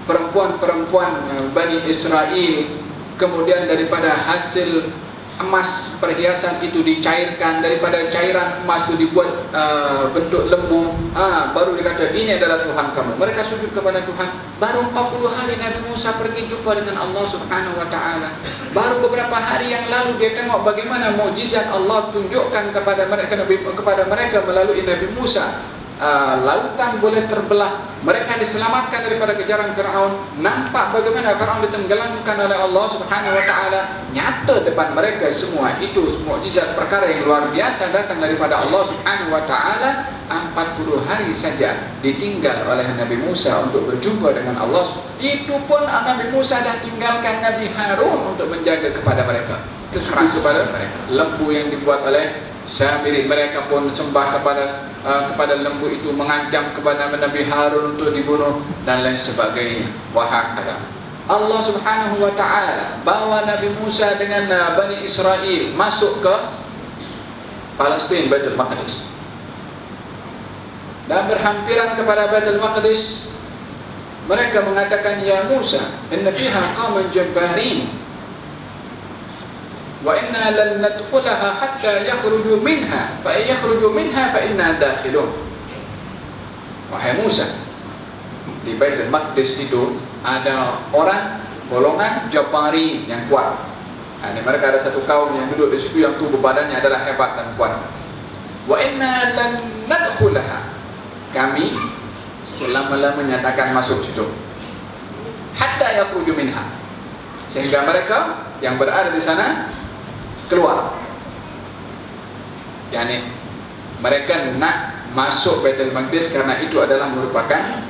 perempuan-perempuan Bani Israel. Kemudian daripada hasil emas perhiasan itu dicairkan, daripada cairan emas itu dibuat bentuk lembu. Baru dikata ini adalah Tuhan kamu. Mereka sujud kepada Tuhan. Baru 40 hari Nabi Musa pergi jumpa dengan Allah Subhanahu wa taala. Baru beberapa hari yang lalu dia tengok bagaimana mukjizat Allah tunjukkan kepada mereka melalui Nabi Musa. Lautan boleh terbelah, mereka diselamatkan daripada kejaran Firaun. Nampak bagaimana Firaun ditenggelamkan oleh Allah Subhanahu wa taala. Nyata depan mereka semua itu mukjizat, perkara yang luar biasa datang daripada Allah Subhanahu wa taala. 40 hari saja ditinggal oleh Nabi Musa untuk berjumpa dengan Allah. Itu pun Nabi Musa dah tinggalkan Nabi Harun untuk menjaga kepada mereka. Itu kepada mereka. Lembu yang dibuat oleh Samiri, mereka pun sembah kepada lembu itu, mengancam kepada Nabi Harun untuk dibunuh dan lain sebagainya. Wahakala Allah Subhanahu wa taala bawa Nabi Musa dengan Bani Israel masuk ke Palestin, Baitul Maqdis, dan berhampiran kepada Baitul Maqdis. Mereka mengatakan, ya Musa, inna fiha qauman jabbarin wa inna lan nadkhulaha hatta yakhruju minha fa yakhruju minha fa inna dakhilun. Wahai Musa, di Baitul Maqdis itu ada orang golongan Jabbari yang kuat. Ini mereka ada satu kaum yang duduk di situ yang tubuh badannya adalah hebat dan kuat. Wa inna lan nadkhulaha, kami selama-lamanya takkan masuk situ. Hatta yakhruju minha, sehingga mereka yang berada di sana keluar. Yani mereka nak masuk Baitul Maqdis karena itu adalah merupakan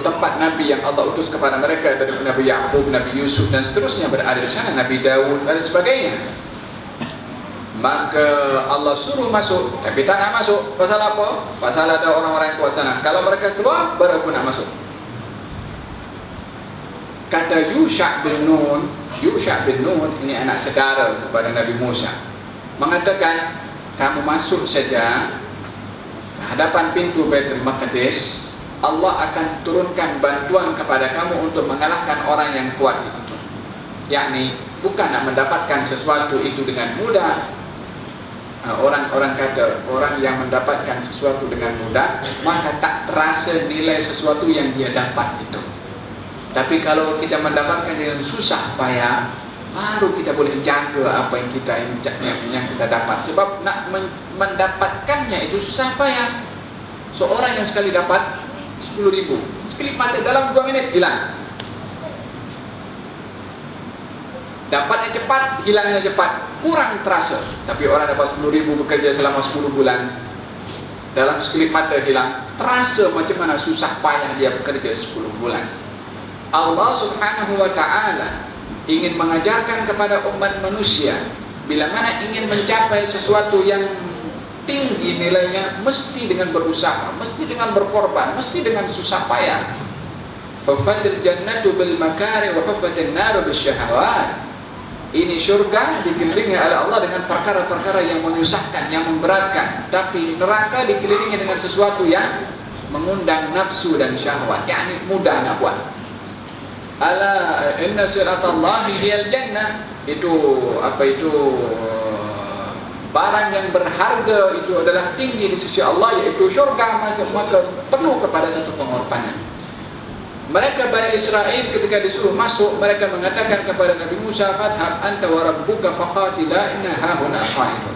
tempat Nabi yang Allah utus kepada mereka, dari Nabi Yaqub, Nabi Yusuf dan seterusnya berada di sana, Nabi Daud dan sebagainya. Maka Allah suruh masuk, tapi tak nak masuk. Pasal apa? Pasal ada orang-orang yang kuat sana. Kalau mereka keluar, baru aku nak masuk. Kata Yusha' bin Nun ini anak saudara kepada Nabi Musa, mengatakan, kamu masuk saja ke hadapan pintu Baitul Maqdis, Allah akan turunkan bantuan kepada kamu untuk mengalahkan orang yang kuat itu. Yakni bukan nak mendapatkan sesuatu itu dengan mudah. Orang-orang kata orang yang mendapatkan sesuatu dengan mudah maka tak terasa nilai sesuatu yang dia dapat itu. Tapi kalau kita mendapatkan dengan susah payah, baru kita boleh jaga apa yang kita dapat. Sebab nak mendapatkannya itu susah payah. Seorang yang sekali dapat 10.000, sekelip mata dalam 2 minit hilang. Dapatnya cepat, hilangnya cepat, kurang terasa. Tapi orang dapat 10.000 bekerja selama 10 bulan, dalam sekelip mata hilang, terasa macam mana susah payah dia bekerja 10 bulan. Allah Subhanahu wa ta'ala ingin mengajarkan kepada umat manusia, bila mana ingin mencapai sesuatu yang tinggi nilainya, mesti dengan berusaha, mesti dengan berkorban, mesti dengan susah payah. Fafatil jannatu bil makari wa fafatil naru bis syahawat. Ini syurga dikelilingi oleh Allah dengan perkara-perkara yang menyusahkan, yang memberatkan. Tapi neraka dikelilingi dengan sesuatu yang mengundang nafsu dan syahwat, yakni mudah nak buat. Ala inna siratallahi hiyal jannah. Itu apa itu? Barang yang berharga itu adalah tinggi di sisi Allah, yaitu syurga. Maka perlu kepada satu pengorbanan. Mereka Bani Israel ketika disuruh masuk, mereka mengatakan kepada Nabi Musa, "Fadhhab anta wa rabbuka faqatila inna hahuna qa'idun."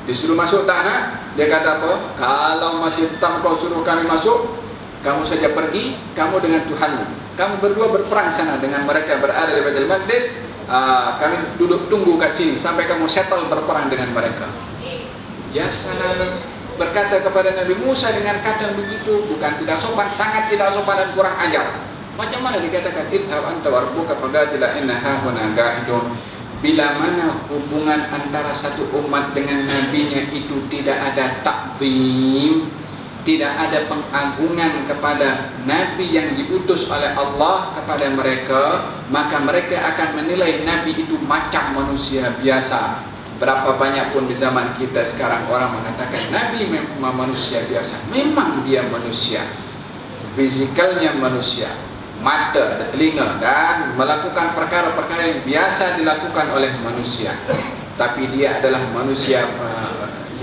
Disuruh masuk tanah, dia kata apa? Kalau masih tetap kau suruh kami masuk, kamu saja pergi, kamu dengan Tuhanmu. Kamu berdua berperang sana dengan mereka berada di Baitul Maqdis. Kami duduk tunggu kat sini sampai kamu settle berperang dengan mereka. Ya salam, berkata kepada Nabi Musa dengan kata begitu, bukan tidak sopan, sangat tidak sopan dan kurang ajar. Macam mana dikatakan idhab anta wa rabbuka faqatila inna hahuna qa'idun? Bila mana hubungan antara satu umat dengan nabinya itu tidak ada takzim, tidak ada pengagungan kepada nabi yang diutus oleh Allah kepada mereka, maka mereka akan menilai nabi itu macam manusia biasa. Berapa banyak pun di zaman kita sekarang orang mengatakan nabi memang manusia biasa. Memang dia manusia, fisikalnya manusia, mata, ada telinga, dan melakukan perkara-perkara yang biasa dilakukan oleh manusia. Tapi dia adalah manusia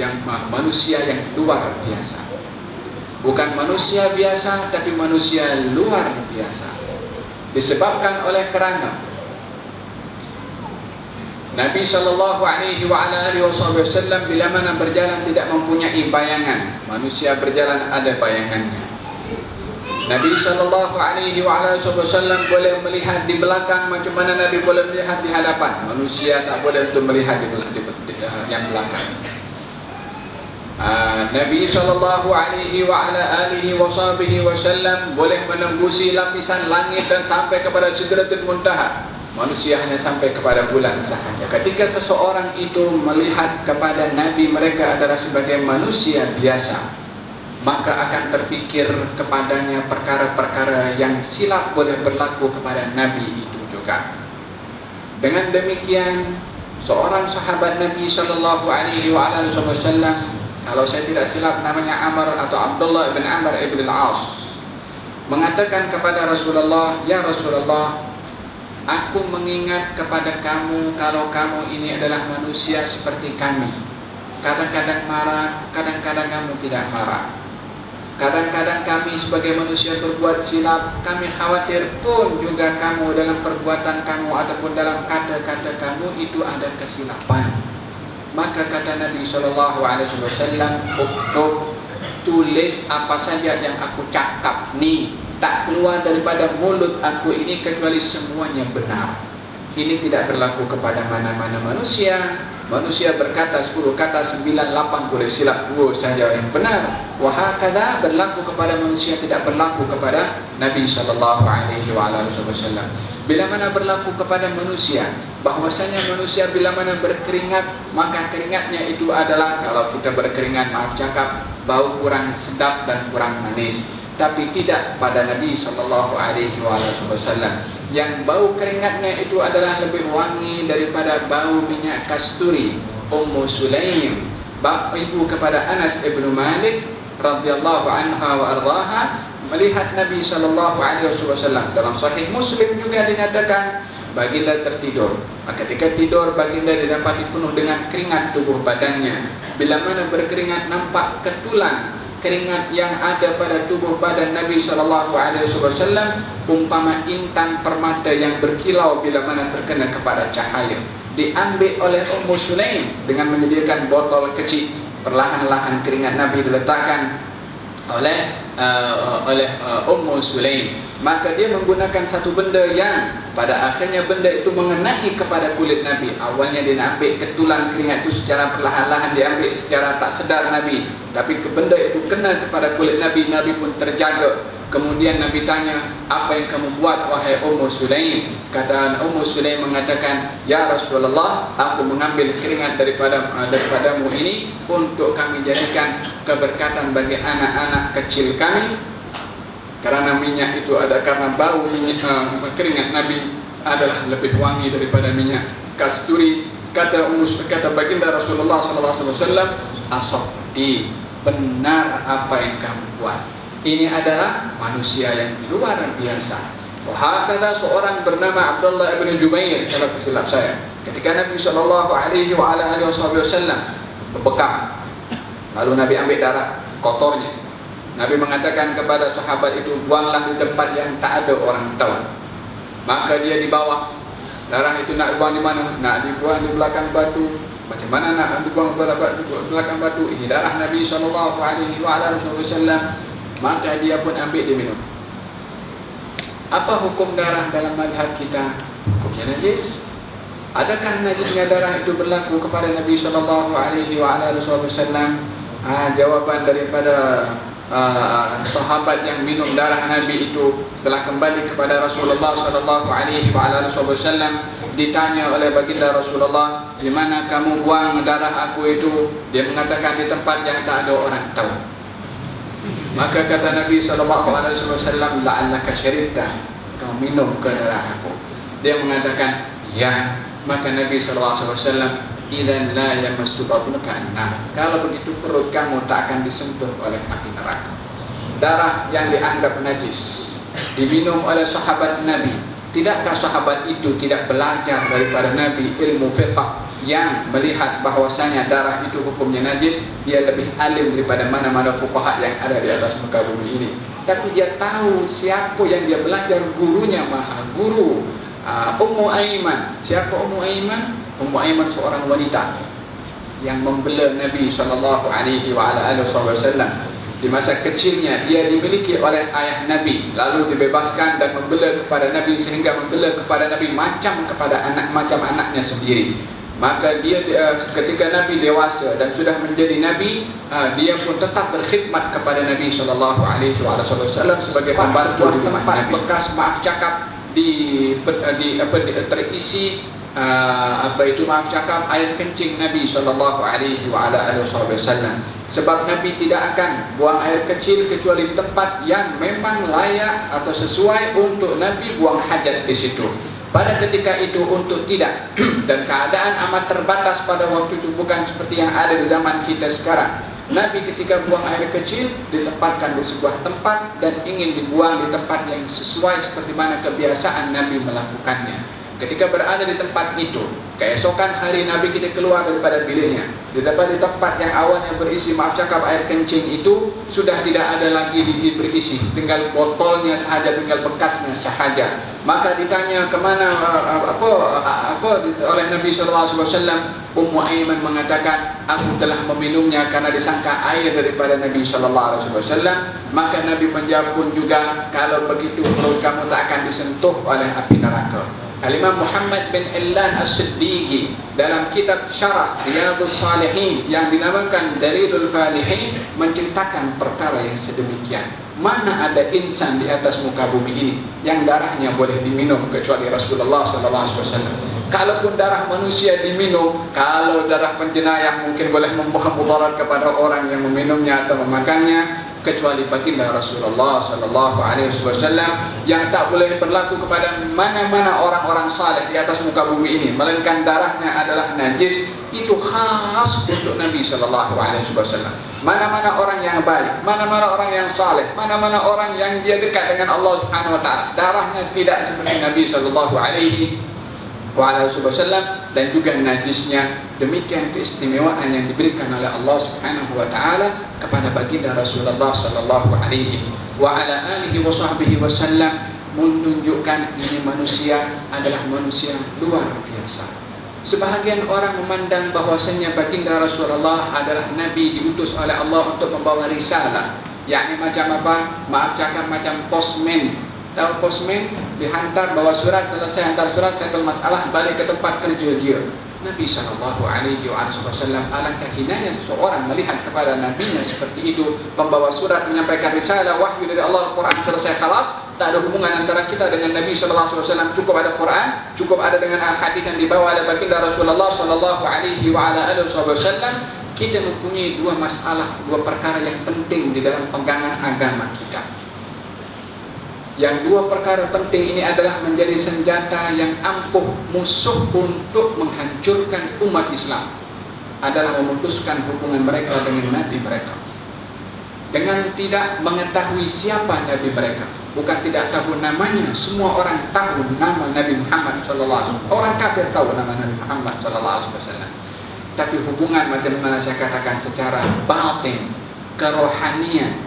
yang luar biasa. Bukan manusia biasa, tapi manusia luar biasa. Disebabkan oleh kerana Nabi SAW bila mana berjalan tidak mempunyai bayangan. Manusia berjalan ada bayangannya. Nabi SAW boleh melihat di belakang macam mana Nabi boleh melihat di hadapan. Manusia tak boleh untuk melihat di yang belakang. Nabi SAW boleh menembusi lapisan langit dan sampai kepada Sidratul Muntaha. Manusia hanya sampai kepada bulan sahaja. Ketika seseorang itu melihat kepada Nabi mereka adalah sebagai manusia biasa, maka akan terpikir kepadanya perkara-perkara yang silap boleh berlaku kepada Nabi itu juga. Dengan demikian, seorang sahabat Nabi SAW, kalau saya tidak silap namanya Amr atau Abdullah bin Amr ibn al-As, mengatakan kepada Rasulullah, "Ya Rasulullah, aku mengingat kepada kamu kalau kamu ini adalah manusia seperti kami. Kadang-kadang marah, kadang-kadang kamu tidak marah. Kadang-kadang kami sebagai manusia berbuat silap, kami khawatir pun juga kamu dalam perbuatan kamu ataupun dalam kata-kata kamu itu ada kesilapan." Maka kata Nabi SAW, "Uktub, tulis apa saja yang aku cakap ni, tak keluar daripada mulut aku ini kecuali semuanya benar. Ini tidak berlaku kepada mana-mana manusia. Manusia berkata 10 kata, 9-8 boleh silap, 2 saja yang benar. Wahakadha berlaku kepada manusia, tidak berlaku kepada Nabi SAW. Bila mana berlaku kepada manusia, bahwasanya manusia bila mana berkeringat, maka keringatnya itu adalah, kalau kita berkeringat, maaf cakap, bau kurang sedap dan kurang manis. Tapi tidak pada Nabi SAW, yang bau keringatnya itu adalah lebih wangi daripada bau minyak kasturi. Ummu Sulaim, ibu kepada Anas ibn Malik, radhiyallahu anha wa ardhaha melihat Nabi sallallahu alaihi wasallam. Dalam Sahih Muslim juga dinyatakan baginda tertidur. Ketika tidur, baginda didapati penuh dengan keringat tubuh badannya. Bila mana berkeringat, nampak ketulan keringat yang ada pada tubuh badan Nabi sallallahu alaihi wasallam umpama intan permata yang berkilau bila mana terkena kepada cahaya. Diambil oleh Ummu Sulaim dengan menyediakan botol kecil. Perlahan-lahan keringat Nabi diletakkan oleh Ummu Sulaim. Maka dia menggunakan satu benda yang pada akhirnya benda itu mengenai kepada kulit Nabi. Awalnya dia nak ambil ketulan keringat itu secara perlahan-lahan, diambil secara tak sedar Nabi. Tapi benda itu kena kepada kulit Nabi, Nabi pun terjaga. Kemudian Nabi tanya, apa yang kamu buat wahai Ummu Sulaim? Kata Ummu Sulaim mengatakan, ya Rasulullah, aku mengambil keringat daripadamu ini untuk kami jadikan keberkatan bagi anak-anak kecil kami. Karena minyak itu ada, karena bau minyak keringat Nabi adalah lebih wangi daripada minyak kasturi. Kata baginda Rasulullah SAW, asabti, benar apa yang kamu buat. Ini adalah manusia yang luar biasa. Wahakala seorang bernama Abdullah bin Jubair, kalau tersilap saya, ketika Nabi SAW berbekam, lalu Nabi ambil darah kotornya. Nabi mengatakan kepada sahabat itu, buanglah di tempat yang tak ada orang tahu. Maka dia dibawa. Darah itu nak dibuang di mana? Nak dibuang di belakang batu. Macam mana nak dibuang di belakang batu? Ini darah Nabi SAW. Maka dia pun ambil, dia minum. Apa hukum darah dalam mazhab kita? Hukumnya najis. Adakah najisnya darah itu berlaku kepada Nabi SAW? Jawaban daripada sahabat yang minum darah Nabi itu setelah kembali kepada Rasulullah SAW, ditanya oleh baginda Rasulullah, di mana kamu buang darah aku itu? Dia mengatakan di tempat yang tak ada orang tahu. Maka kata Nabi SAW, la'allaka syaribta, kau minum ke darah aku. Dia mengatakan, ya. Maka Nabi SAW, idzan la yamassu batnaka an-nar, kalau begitu perut kamu tak akan disentuh oleh api neraka. Darah yang dianggap najis diminum oleh sahabat Nabi. Tidakkah sahabat itu tidak belajar daripada Nabi ilmu fiqh yang melihat bahwasanya darah itu hukumnya najis? Dia lebih alim daripada mana-mana fuqaha yang ada di atas muka bumi ini. Tapi dia tahu siapa yang dia belajar, gurunya maha guru. Ummu Aiman. Siapa Ummu Aiman? Ummu Aiman seorang wanita yang membela Nabi SAW. Di masa kecilnya dia dimiliki oleh ayah Nabi, lalu dibebaskan dan membela kepada Nabi, sehingga membela kepada Nabi macam anaknya sendiri. Maka dia ketika Nabi dewasa dan sudah menjadi Nabi, dia pun tetap berkhidmat kepada Nabi SAW sebagai pembantu di rumah Nabi. Bekas maaf cakap terisi air kencing Nabi SAW. Sebab Nabi tidak akan buang air kecil kecuali di tempat yang memang layak atau sesuai untuk Nabi buang hajat di situ. Pada ketika itu untuk tidak dan keadaan amat terbatas pada waktu itu, bukan seperti yang ada di zaman kita sekarang. Nabi ketika buang air kecil ditempatkan di sebuah tempat dan ingin dibuang di tempat yang sesuai seperti mana kebiasaan Nabi melakukannya. Ketika berada di tempat itu, keesokan hari Nabi kita keluar daripada biliknya, didapat di tempat yang awalnya berisi air kencing itu sudah tidak ada lagi berisi, tinggal botolnya sahaja, tinggal bekasnya sahaja. Maka ditanya kemana oleh Nabi SAW. Ummu Aiman mengatakan, aku telah meminumnya karena disangka air daripada Nabi SAW. Maka Nabi menjawab pun juga, kalau begitu perut kamu tak akan disentuh oleh api neraka. Al-Imam Muhammad bin Illan As-Siddiqi dalam kitab Syarah Riyadhus Salihin yang dinamakan Dalilul Falihin menceritakan perkara yang sedemikian. Mana ada insan di atas muka bumi ini yang darahnya boleh diminum kecuali Rasulullah SAW. Kalaupun darah manusia diminum, kalau darah penjenayah mungkin boleh membawa mudarat kepada orang yang meminumnya atau memakannya. kecuali baginda Rasulullah sallallahu alaihi wasallam, yang tak boleh berlaku kepada mana-mana orang-orang saleh di atas muka bumi ini, melainkan darahnya adalah najis. Itu khas untuk Nabi sallallahu alaihi wasallam. Mana-mana orang yang baik, mana-mana orang yang saleh, mana-mana orang yang dia dekat dengan Allah Subhanahu wa taala, darahnya tidak seperti Nabi sallallahu alaihi wasallam, dan juga najisnya. Demikian keistimewaan yang diberikan oleh Allah Subhanahu wa taala kepada baginda Rasulullah sallallahu alaihi wasallam, menunjukkan ini manusia adalah manusia luar biasa. Sebahagian orang memandang bahwasanya baginda Rasulullah adalah nabi diutus oleh Allah untuk membawa risalah, yakni macam apa? Maaf cakap, macam postman. Tahu postman? Dihantar bawa surat, selesai hantar surat, settle masalah, balik ke tempat kerja dia. Nabi sallallahu alaihi wasallam, alangkah hinanya seseorang melihat kepada nabinya seperti itu, membawa surat menyampaikan risalah wahyu dari Allah, Al-Quran, selesai khalas. Tak ada hubungan antara kita dengan Nabi sallallahu alaihi wasallam. Cukup ada Quran, cukup ada dengan hadis yang dibawa oleh baginda Rasulullah sallallahu alaihi wasallam. Kita mempunyai dua masalah, dua perkara yang penting di dalam pegangan agama kita. Yang dua perkara penting ini adalah menjadi senjata yang ampuh musuh untuk menghancurkan umat Islam, adalah memutuskan hubungan mereka dengan Nabi mereka dengan tidak mengetahui siapa Nabi mereka. Bukan tidak tahu namanya, semua orang tahu nama Nabi Muhammad SAW. Orang kafir tahu nama Nabi Muhammad SAW. Tapi hubungan macam mana saya katakan secara batin, kerohanian,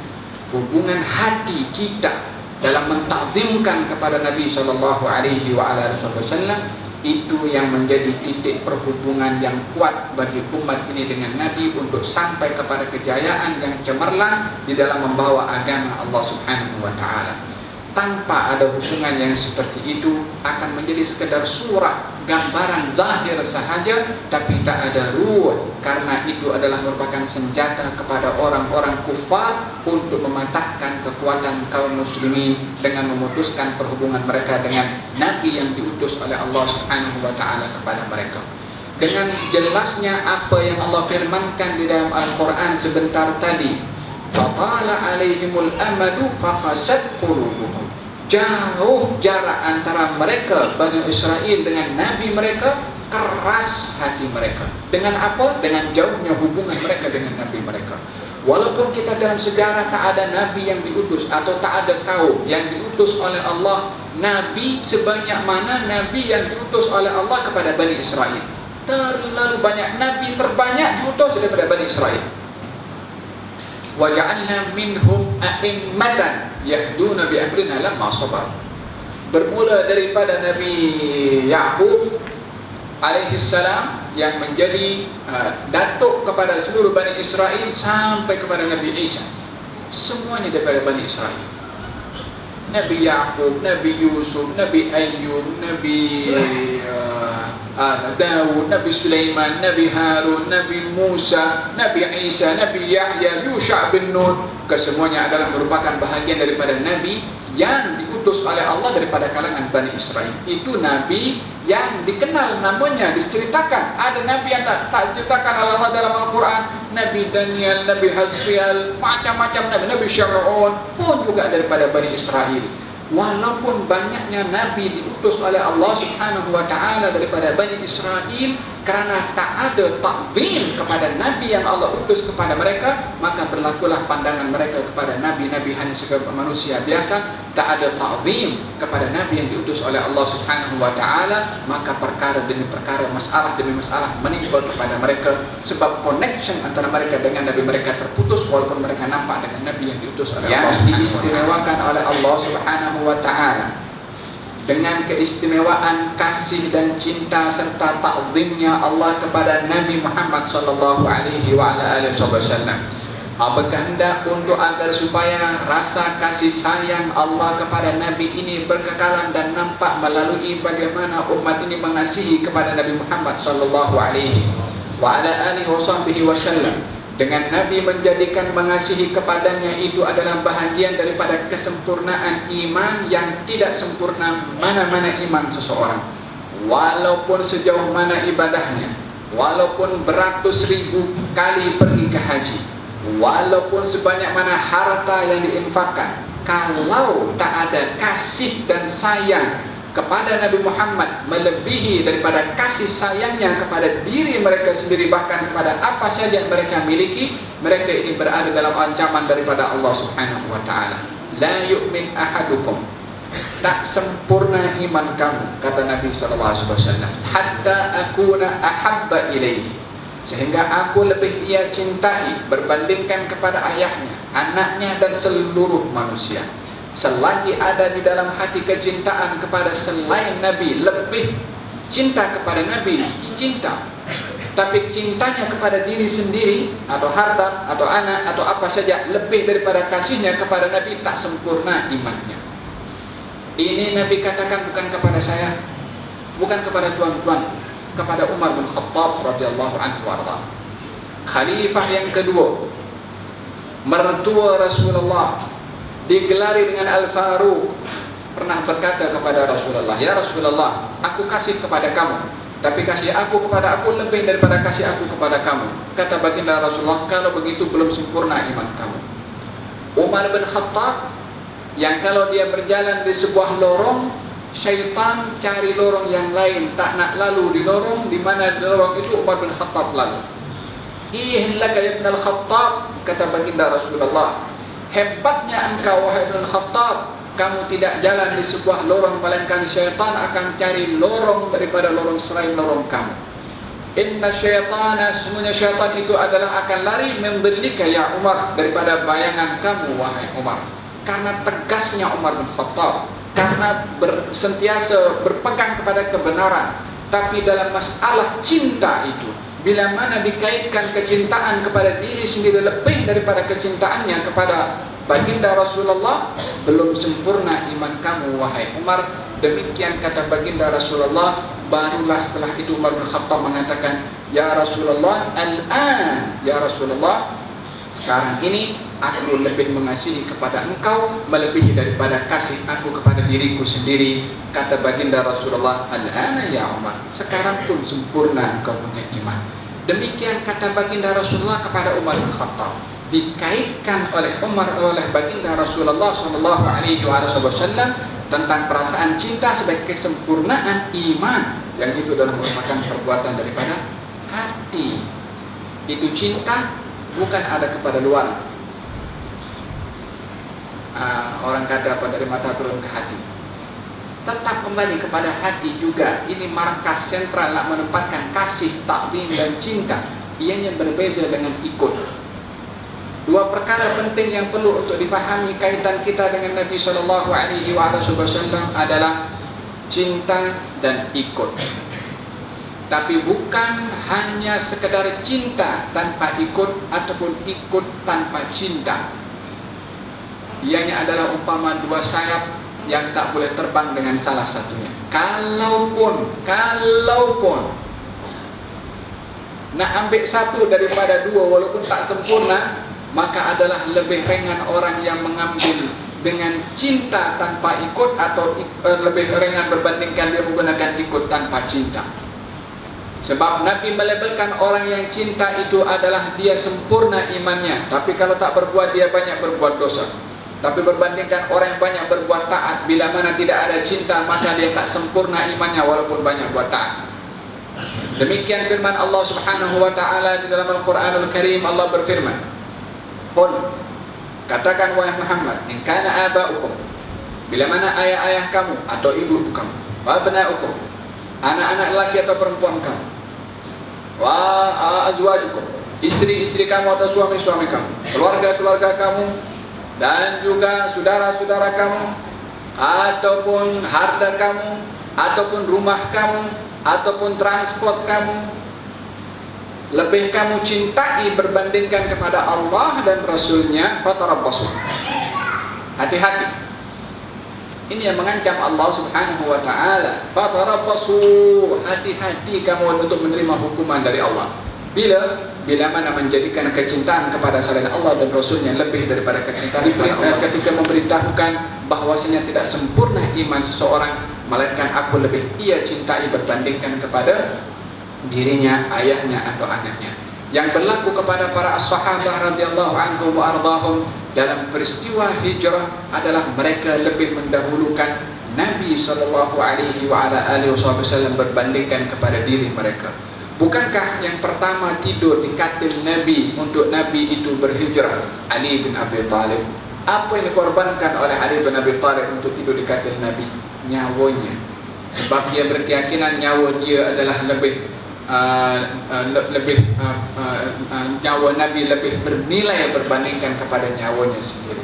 hubungan hati kita dalam mentakzimkan kepada Nabi sallallahu alaihi wasallam, itu yang menjadi titik perhubungan yang kuat bagi umat ini dengan Nabi untuk sampai kepada kejayaan yang cemerlang di dalam membawa agama Allah Subhanahu wa taala. Tanpa ada hubungan yang seperti itu akan menjadi sekedar surah, gambaran zahir sahaja, tapi tak ada ruh, karena itu adalah merupakan senjata kepada orang-orang kufar untuk mematahkan kekuatan kaum muslimin dengan memutuskan perhubungan mereka dengan Nabi yang diutus oleh Allah Subhanahu wa taala kepada mereka. Dengan jelasnya apa yang Allah firmankan di dalam Al-Quran sebentar tadi, fatala alaihimul amadu faqasat qulubuhum. Jauh jarak antara mereka Bani Israel dengan Nabi mereka, keras hati mereka. Dengan apa? Dengan jauhnya hubungan mereka dengan Nabi mereka. Walaupun kita dalam sejarah tak ada Nabi yang diutus, atau tak ada kaum yang diutus oleh Allah Nabi sebanyak mana Nabi yang diutus oleh Allah kepada Bani Israel. Terlalu banyak. Nabi terbanyak diutus daripada Bani Israel. وَجَعَلْنَا مِنْهُمْ أَئِمَّةً يَهْدُونَ بِأَمْرِنَا لَمَّا صَبَرُوا. Bermula daripada Nabi Ya'qub alaihissalam yang menjadi datuk kepada seluruh Bani Israel sampai kepada Nabi Isa, semuanya daripada Bani Israel. Nabi Ya'qub, Nabi Yusuf, Nabi Ayyub, Nabi Daud, Nabi Sulaiman, Nabi Harun, Nabi Musa, Nabi Isa, Nabi Yahya, Yusha bin Nun, kesemuanya adalah merupakan bahagian daripada Nabi yang diutus oleh Allah daripada kalangan Bani Israel. Itu Nabi yang dikenal namanya, diceritakan. Ada Nabi yang tak diceritakan oleh Allah dalam Al-Quran. Nabi Daniel, Nabi Hazriel, macam-macam Nabi. Nabi Syar'un pun juga daripada Bani Israel. Walaupun banyaknya Nabi diutus oleh Allah Subhanahu wa ta'ala daripada Bani Israel, kerana tak ada takzim kepada Nabi yang Allah utus kepada mereka, maka berlakulah pandangan mereka kepada Nabi-Nabi hanya sekedar manusia biasa. Tak ada takzim kepada Nabi yang diutus oleh Allah Subhanahu wa ta'ala, maka perkara demi perkara, masalah demi masalah menimpa kepada mereka. Sebab connection antara mereka dengan Nabi mereka terputus, walaupun mereka nampak dengan Nabi yang diutus oleh Allah. Yang diistimewakan oleh Allah Subhanahu wa ta'ala dengan keistimewaan kasih dan cinta serta takzimnya Allah kepada Nabi Muhammad sallallahu alaihi wasallam, berkehendak untuk agar supaya rasa kasih sayang Allah kepada Nabi ini berkekalan dan nampak melalui bagaimana umat ini mengasihi kepada Nabi Muhammad sallallahu alaihi wasallam. Dengan Nabi menjadikan mengasihi kepadanya itu adalah bahagian daripada kesempurnaan iman yang tidak sempurna mana-mana iman seseorang. Walaupun sejauh mana ibadahnya, walaupun beratus ribu kali pergi ke haji, walaupun sebanyak mana harta yang diinfakkan, kalau tak ada kasih dan sayang kepada Nabi Muhammad melebihi daripada kasih sayangnya kepada diri mereka sendiri, bahkan kepada apa saja yang mereka miliki, mereka ini berada dalam ancaman daripada Allah Subhanahu wa ta'ala. La yu'min ahadukum, tak sempurna iman kamu, kata Nabi SAW, hatta akuna ahabba ilaihi, sehingga aku lebih ia cintai berbandingkan kepada ayahnya, anaknya dan seluruh manusia. Selagi ada di dalam hati kecintaan kepada selain Nabi, lebih cinta kepada Nabi, cinta. Tapi cintanya kepada diri sendiri, atau harta, atau anak, atau apa saja, lebih daripada kasihnya kepada Nabi, tak sempurna imannya. Ini Nabi katakan bukan kepada saya, bukan kepada tuan-tuan, kepada Umar bin Khattab radhiyallahu anhu warda, khalifah yang kedua, mertua Rasulullah, digelari dengan Al-Faruq, pernah berkata kepada Rasulullah, ya Rasulullah, aku kasih kepada kamu, tapi kasih aku kepada aku lebih daripada kasih aku kepada kamu. Kata baginda Rasulullah, kalau begitu belum sempurna iman kamu. Umar bin Khattab, yang kalau dia berjalan di sebuah lorong, syaitan cari lorong yang lain, tak nak lalu di lorong di mana lorong itu Umar bin Khattab lalu. Ihlaka ya ibn al-Khattab, kata baginda Rasulullah, hebatnya engkau wahai ibn al-Khattab, kamu tidak jalan di sebuah lorong, melainkan syaitan akan cari lorong daripada lorong selain lorong kamu. Inna syaitana, sesungguhnya syaitan itu adalah akan lari membelika ya Umar daripada bayangan kamu wahai Umar. Karena tegasnya Umar bin Khattab, karena sentiasa berpegang kepada kebenaran. Tapi dalam masalah cinta itu, bila mana dikaitkan kecintaan kepada diri sendiri lebih daripada kecintaannya kepada baginda Rasulullah, belum sempurna iman kamu wahai Umar. Demikian kata baginda Rasulullah. Barulah setelah itu Umar bin Khattab mengatakan, ya Rasulullah, al-an, ya Rasulullah, sekarang ini aku lebih mengasihi kepada engkau melebihi daripada kasih aku kepada diriku sendiri. Kata baginda Rasulullah, al-ana ya Umar, sekarang pun sempurna engkau punya iman. Demikian kata baginda Rasulullah kepada Umar bin Khattab. Dikaitkan oleh Umar, oleh baginda Rasulullah SAW tentang perasaan cinta sebagai kesempurnaan iman, yang itu adalah merupakan perbuatan daripada hati. Itu cinta bukan ada kepada luar. Orang kata apa, dari mata turun ke hati, tetap kembali kepada hati juga. Ini markas sentral nak menempatkan kasih, takdim dan cinta. Ianya berbeza dengan ikut. Dua perkara penting yang perlu untuk difahami kaitan kita dengan Nabi SAW adalah cinta dan ikut. Tapi bukan hanya sekedar cinta tanpa ikut, ataupun ikut tanpa cinta. Ianya adalah umpama dua sayap yang tak boleh terbang dengan salah satunya. Kalaupun nak ambil satu daripada dua walaupun tak sempurna, maka adalah lebih ringan orang yang mengambil dengan cinta tanpa ikut, atau lebih ringan berbandingkan dia menggunakan ikut tanpa cinta. Sebab Nabi melabelkan orang yang cinta itu adalah dia sempurna imannya, tapi kalau tak berbuat dia banyak berbuat dosa. Tapi berbandingkan orang yang banyak berbuat taat, bila mana tidak ada cinta, maka dia tak sempurna imannya walaupun banyak buat taat. Demikian firman Allah Subhanahu wa ta'ala di dalam Al-Quranul Karim. Allah berfirman, qul, katakan wahai Muhammad, in kana aba'ukum, bila mana ayah-ayah kamu atau ibu kamu, wa abna'ukum, anak-anak lelaki atau perempuan kamu, wa azwajukum, istri-istri kamu atau suami-suami kamu, keluarga-keluarga kamu, dan juga saudara-saudara kamu, ataupun harta kamu, ataupun rumah kamu, ataupun transport kamu, lebih kamu cintai berbandingkan kepada Allah dan Rasulnya, fatarabbasu, hati-hati. Ini yang mengancam Allah Subhanahu wa ta'ala, fatarabbasu, hati-hati kamu untuk menerima hukuman dari Allah. Bila mana menjadikan kecintaan kepada selain Allah dan Rasulnya lebih daripada kecintaan kepada Allah, ketika memberitahukan bahwasanya tidak sempurna iman seseorang, melainkan aku lebih ia cintai berbandingkan kepada dirinya, ayahnya atau anaknya. yang berlaku kepada para sahabat radhiyallahu anhum wa ardahum dalam peristiwa hijrah adalah mereka lebih mendahulukan Nabi sallallahu alaihi wa ala alihi wasallam berbandingkan kepada diri mereka. Bukankah yang pertama tidur di katil Nabi untuk Nabi itu berhijrah Ali bin Abi Thalib? Apa yang dikorbankan oleh Ali bin Abi Thalib untuk tidur di katil Nabi? Nyawanya. Sebab dia berkeyakinan nyawa dia adalah nyawa Nabi lebih bernilai berbandingkan kepada nyawanya sendiri.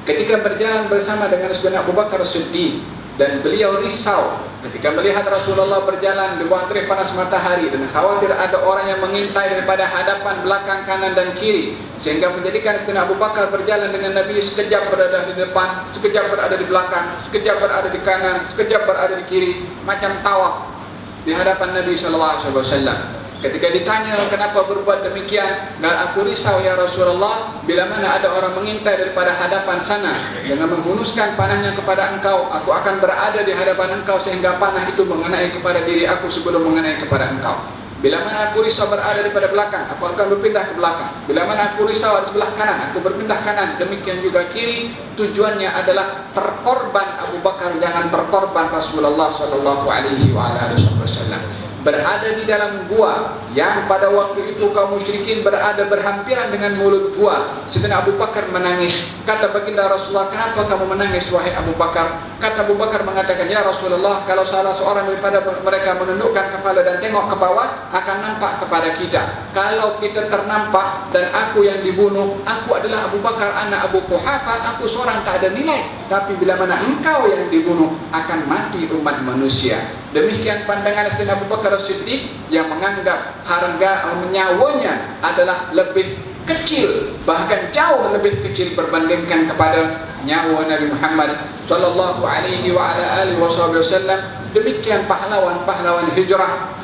Ketika berjalan bersama dengan Sayyidina Abu Bakar Siddiq, dan beliau risau ketika melihat Rasulullah berjalan di bawah terik panas matahari dan khawatir ada orang yang mengintai daripada hadapan, belakang, kanan dan kiri, sehingga menjadikan Sayyidina Abu Bakar berjalan dengan Nabi sekejap berada di depan, sekejap berada di belakang, sekejap berada di kanan, sekejap berada di kiri, macam tawaf di hadapan Nabi sallallahu alaihi wasallam. Ketika ditanya kenapa berbuat demikian, dan aku risau ya Rasulullah, bila mana ada orang mengintai daripada hadapan sana dengan menghunuskan panahnya kepada engkau, aku akan berada di hadapan engkau sehingga panah itu mengenai kepada diri aku sebelum mengenai kepada engkau. Bila mana aku risau berada daripada belakang, aku akan berpindah ke belakang. Bila mana aku risau di sebelah kanan, aku berpindah kanan. Demikian juga kiri. Tujuannya adalah terkorban Abu Bakar, jangan terkorban Rasulullah sallallahu alaihi wasallam. Berada di dalam gua yang pada waktu itu kaum musyrikin berada berhampiran dengan mulut gua. Sayyidina Abu Bakar menangis. Kata baginda Rasulullah, kenapa kamu menangis wahai Abu Bakar? Kata Abu Bakar mengatakan, ya Rasulullah, kalau salah seorang daripada mereka menundukkan kepala dan tengok ke bawah, akan nampak kepada kita. Kalau kita ternampak dan aku yang dibunuh, aku adalah Abu Bakar anak Abu Quhafa, aku seorang tak ada nilai. Tapi bila mana engkau yang dibunuh, akan mati umat manusia. Demikian pandangan Sayyidina Abu Bakar Siddiq yang menganggap harga nyawanya adalah lebih kecil, bahkan jauh lebih kecil berbandingkan kepada nyawa Nabi Muhammad sallallahu alaihi wa ala alihi wasallam. Demikian pahlawan-pahlawan hijrah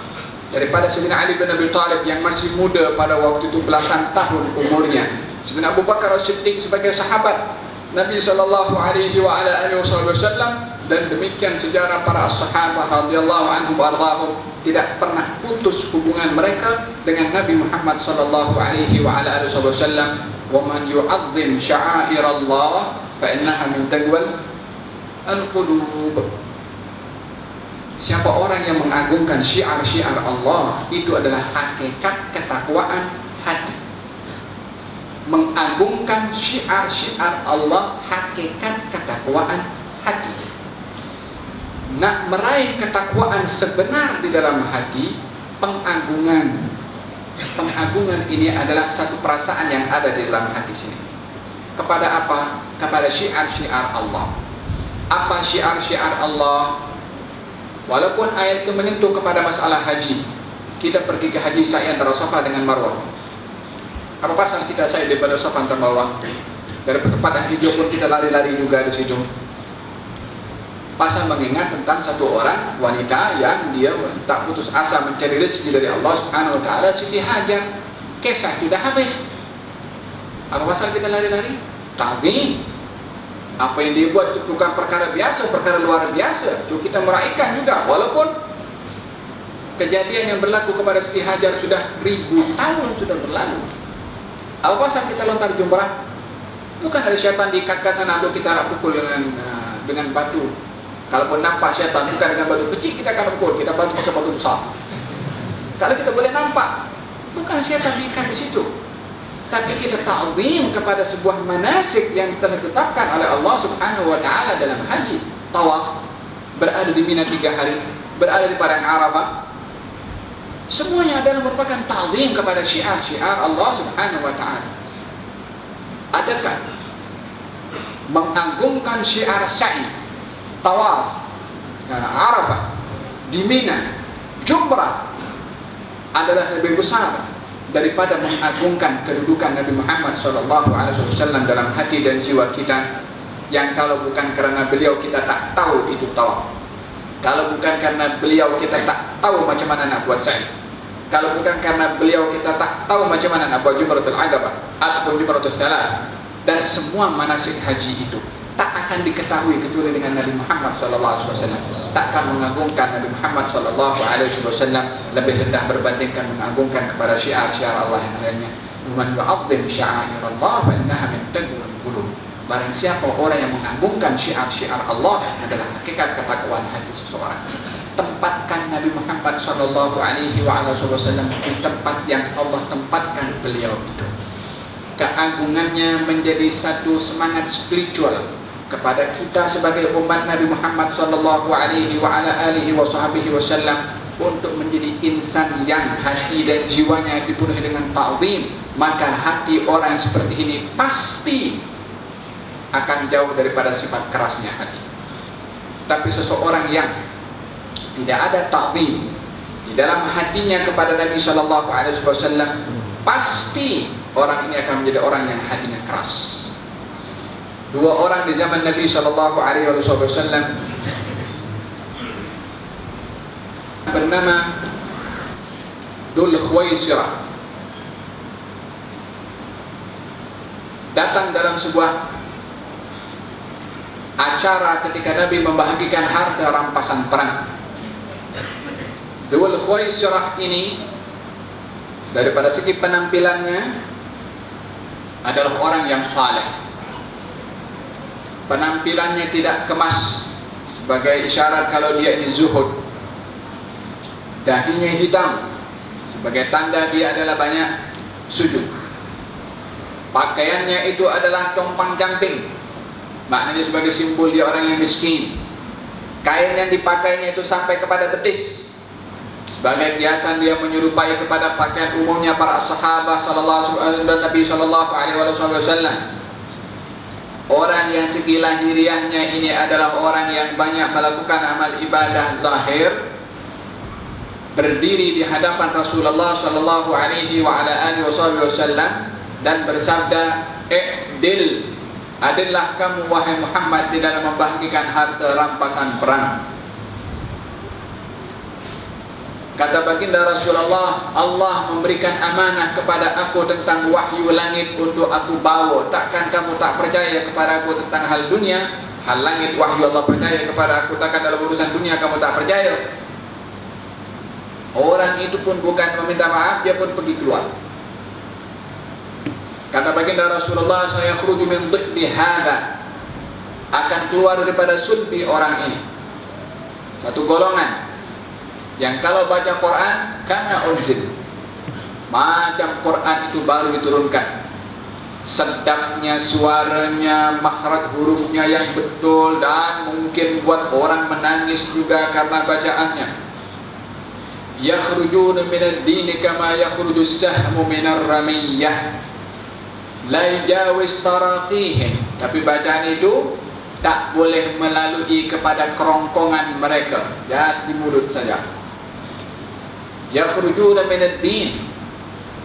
daripada Sayyidina Ali bin Abi Thalib yang masih muda pada waktu itu belasan tahun umurnya. Sayyidina Abu Bakar Siddiq sebagai sahabat Nabi sallallahu alaihi wa ala alihi wasallam, dan demikian sejarah para sahabat radhiyallahu anhum wa ardhahum tidak pernah putus hubungan mereka dengan Nabi Muhammad sallallahu alaihi wa ala alihi wasallam. Wa man yu'azzim sya'airallah fa innaha min taqwal al-qulub. Siapa orang yang mengagungkan syiar-syiar Allah, itu adalah hakikat ketakwaan hati. Mengagungkan syiar-syiar Allah, hakikat ketakwaan hati. Nak meraih ketakwaan sebenar di dalam hati, pengagungan ini adalah satu perasaan yang ada di dalam hati sini. Kepada apa? Kepada syiar-syiar Allah. Apa syiar-syiar Allah? Walaupun ayat itu menyentuh kepada masalah haji, kita pergi ke haji sa'i antara Safa dengan Marwah. Apa pasal kita sa'i daripada Safa antara Marwah? Dari pertempatan hijau pun kita lari-lari juga di situ. Pasal mengingat tentang satu orang wanita yang dia tak putus asa mencari rezeki dari Allah Subhanahu wa taala, Siti Hajar. Kisah sudah habis. Apa pasal kita lari-lari? Ta'zim. Apa yang dia buat itu bukan perkara biasa, perkara luar biasa. So kita meraihkan juga, walaupun kejadian yang berlaku kepada Siti Hajar sudah 1000 tahun sudah berlalu. Apa pasal kita lontar jumrah? Bukan ada syaitan diikatkan sana untuk kita pukul dengan batu. Kalaupun nampak syaitan bukan dengan batu kecil, kita akan pukul, kita batu pakai batu besar. Kalau kita boleh nampak, bukan syaitan diikat di situ, tapi kita ta'zim kepada sebuah manasik yang ditetapkan oleh Allah Subhanahu wa taala dalam haji. Tawaf, berada di Mina 3 hari, berada di padang Arafah, semuanya adalah merupakan ta'zim kepada syiar-syiar Allah Subhanahu wa taala. Adakah mengagungkan syiar sa'i, tawaf, Arafah, di Mina, jumrah adalah lebih besar daripada mengagungkan kedudukan Nabi Muhammad SAW dalam hati dan jiwa kita, yang kalau bukan karena beliau kita tak tahu itu tawaf, kalau bukan karena beliau kita tak tahu macam mana nak buat sa'i, kalau bukan karena beliau kita tak tahu macam mana nak buat jumratul aqabah ataupun jumratul salat dan semua manasik haji itu. tak akan diketahui kecuali dengan Nabi Muhammad SAW. Takkan mengagungkan Nabi Muhammad SAW lebih rendah berbandingkan mengagungkan kepada syiar-syiar Allah yang lainnya. Man yu'azzim sya'airallah fa innaha min taqwal qulub. Barang siapa orang yang mengagungkan syiar-syiar Allah adalah hakikat ketakwaan hati seseorang. Tempatkan Nabi Muhammad SAW di tempat yang Allah tempatkan beliau itu. Keagungannya menjadi satu semangat spiritual kepada kita sebagai umat Nabi Muhammad SAW untuk menjadi insan yang hati dan jiwanya dipenuhi dengan ta'zim. Maka hati orang seperti ini pasti akan jauh daripada sifat kerasnya hati. Tapi seseorang yang tidak ada ta'zim di dalam hatinya kepada Nabi SAW, pasti orang ini akan menjadi orang yang hatinya keras. Dua orang di zaman Nabi SAW bernama Dhul Khuwaisirah datang dalam sebuah acara ketika Nabi membahagikan harta rampasan perang. Dhul Khuwaisirah ini daripada segi penampilannya adalah orang yang saleh. Penampilannya tidak kemas sebagai isyarat kalau dia ini zuhud. Dahinya hitam sebagai tanda dia adalah banyak sujud. Pakaiannya itu adalah compang-camping, maknanya sebagai simbol dia orang yang miskin. Kain yang dipakainya itu sampai kepada betis, sebagai kiasan dia menyerupai kepada pakaian umumnya para sahabat dan Nabi SAW. Orang yang segi lahiriahnya ini adalah orang yang banyak melakukan amal ibadah zahir, berdiri di hadapan Rasulullah SAW dan bersabda, "I'dil, adillah kamu wahai Muhammad di dalam membahagikan harta rampasan perang." Kata baginda Rasulullah, Allah memberikan amanah kepada aku tentang wahyu langit untuk aku bawa. Takkan kamu tak percaya kepada aku tentang hal dunia? Hal langit wahyu Allah percaya kepada aku, takkan dalam urusan dunia kamu tak percaya? Orang itu pun bukan meminta maaf, dia pun pergi keluar. Kata baginda Rasulullah, saya khruju min dhiddi hadha, akan keluar daripada sulbi orang ini satu golongan yang kalau baca Quran kana unzil, macam Quran itu baru diturunkan, sedapnya suaranya, makhraj hurufnya yang betul, dan mungkin buat orang menangis juga karena bacaannya. Yakhrujuna minad dini kama yakhruju as-sahmu minar ramiyah la yajawiz taraqihim, tapi bacaan itu tak boleh melalui kepada kerongkongan mereka, just di mulut saja. Yakhrujuna minad din,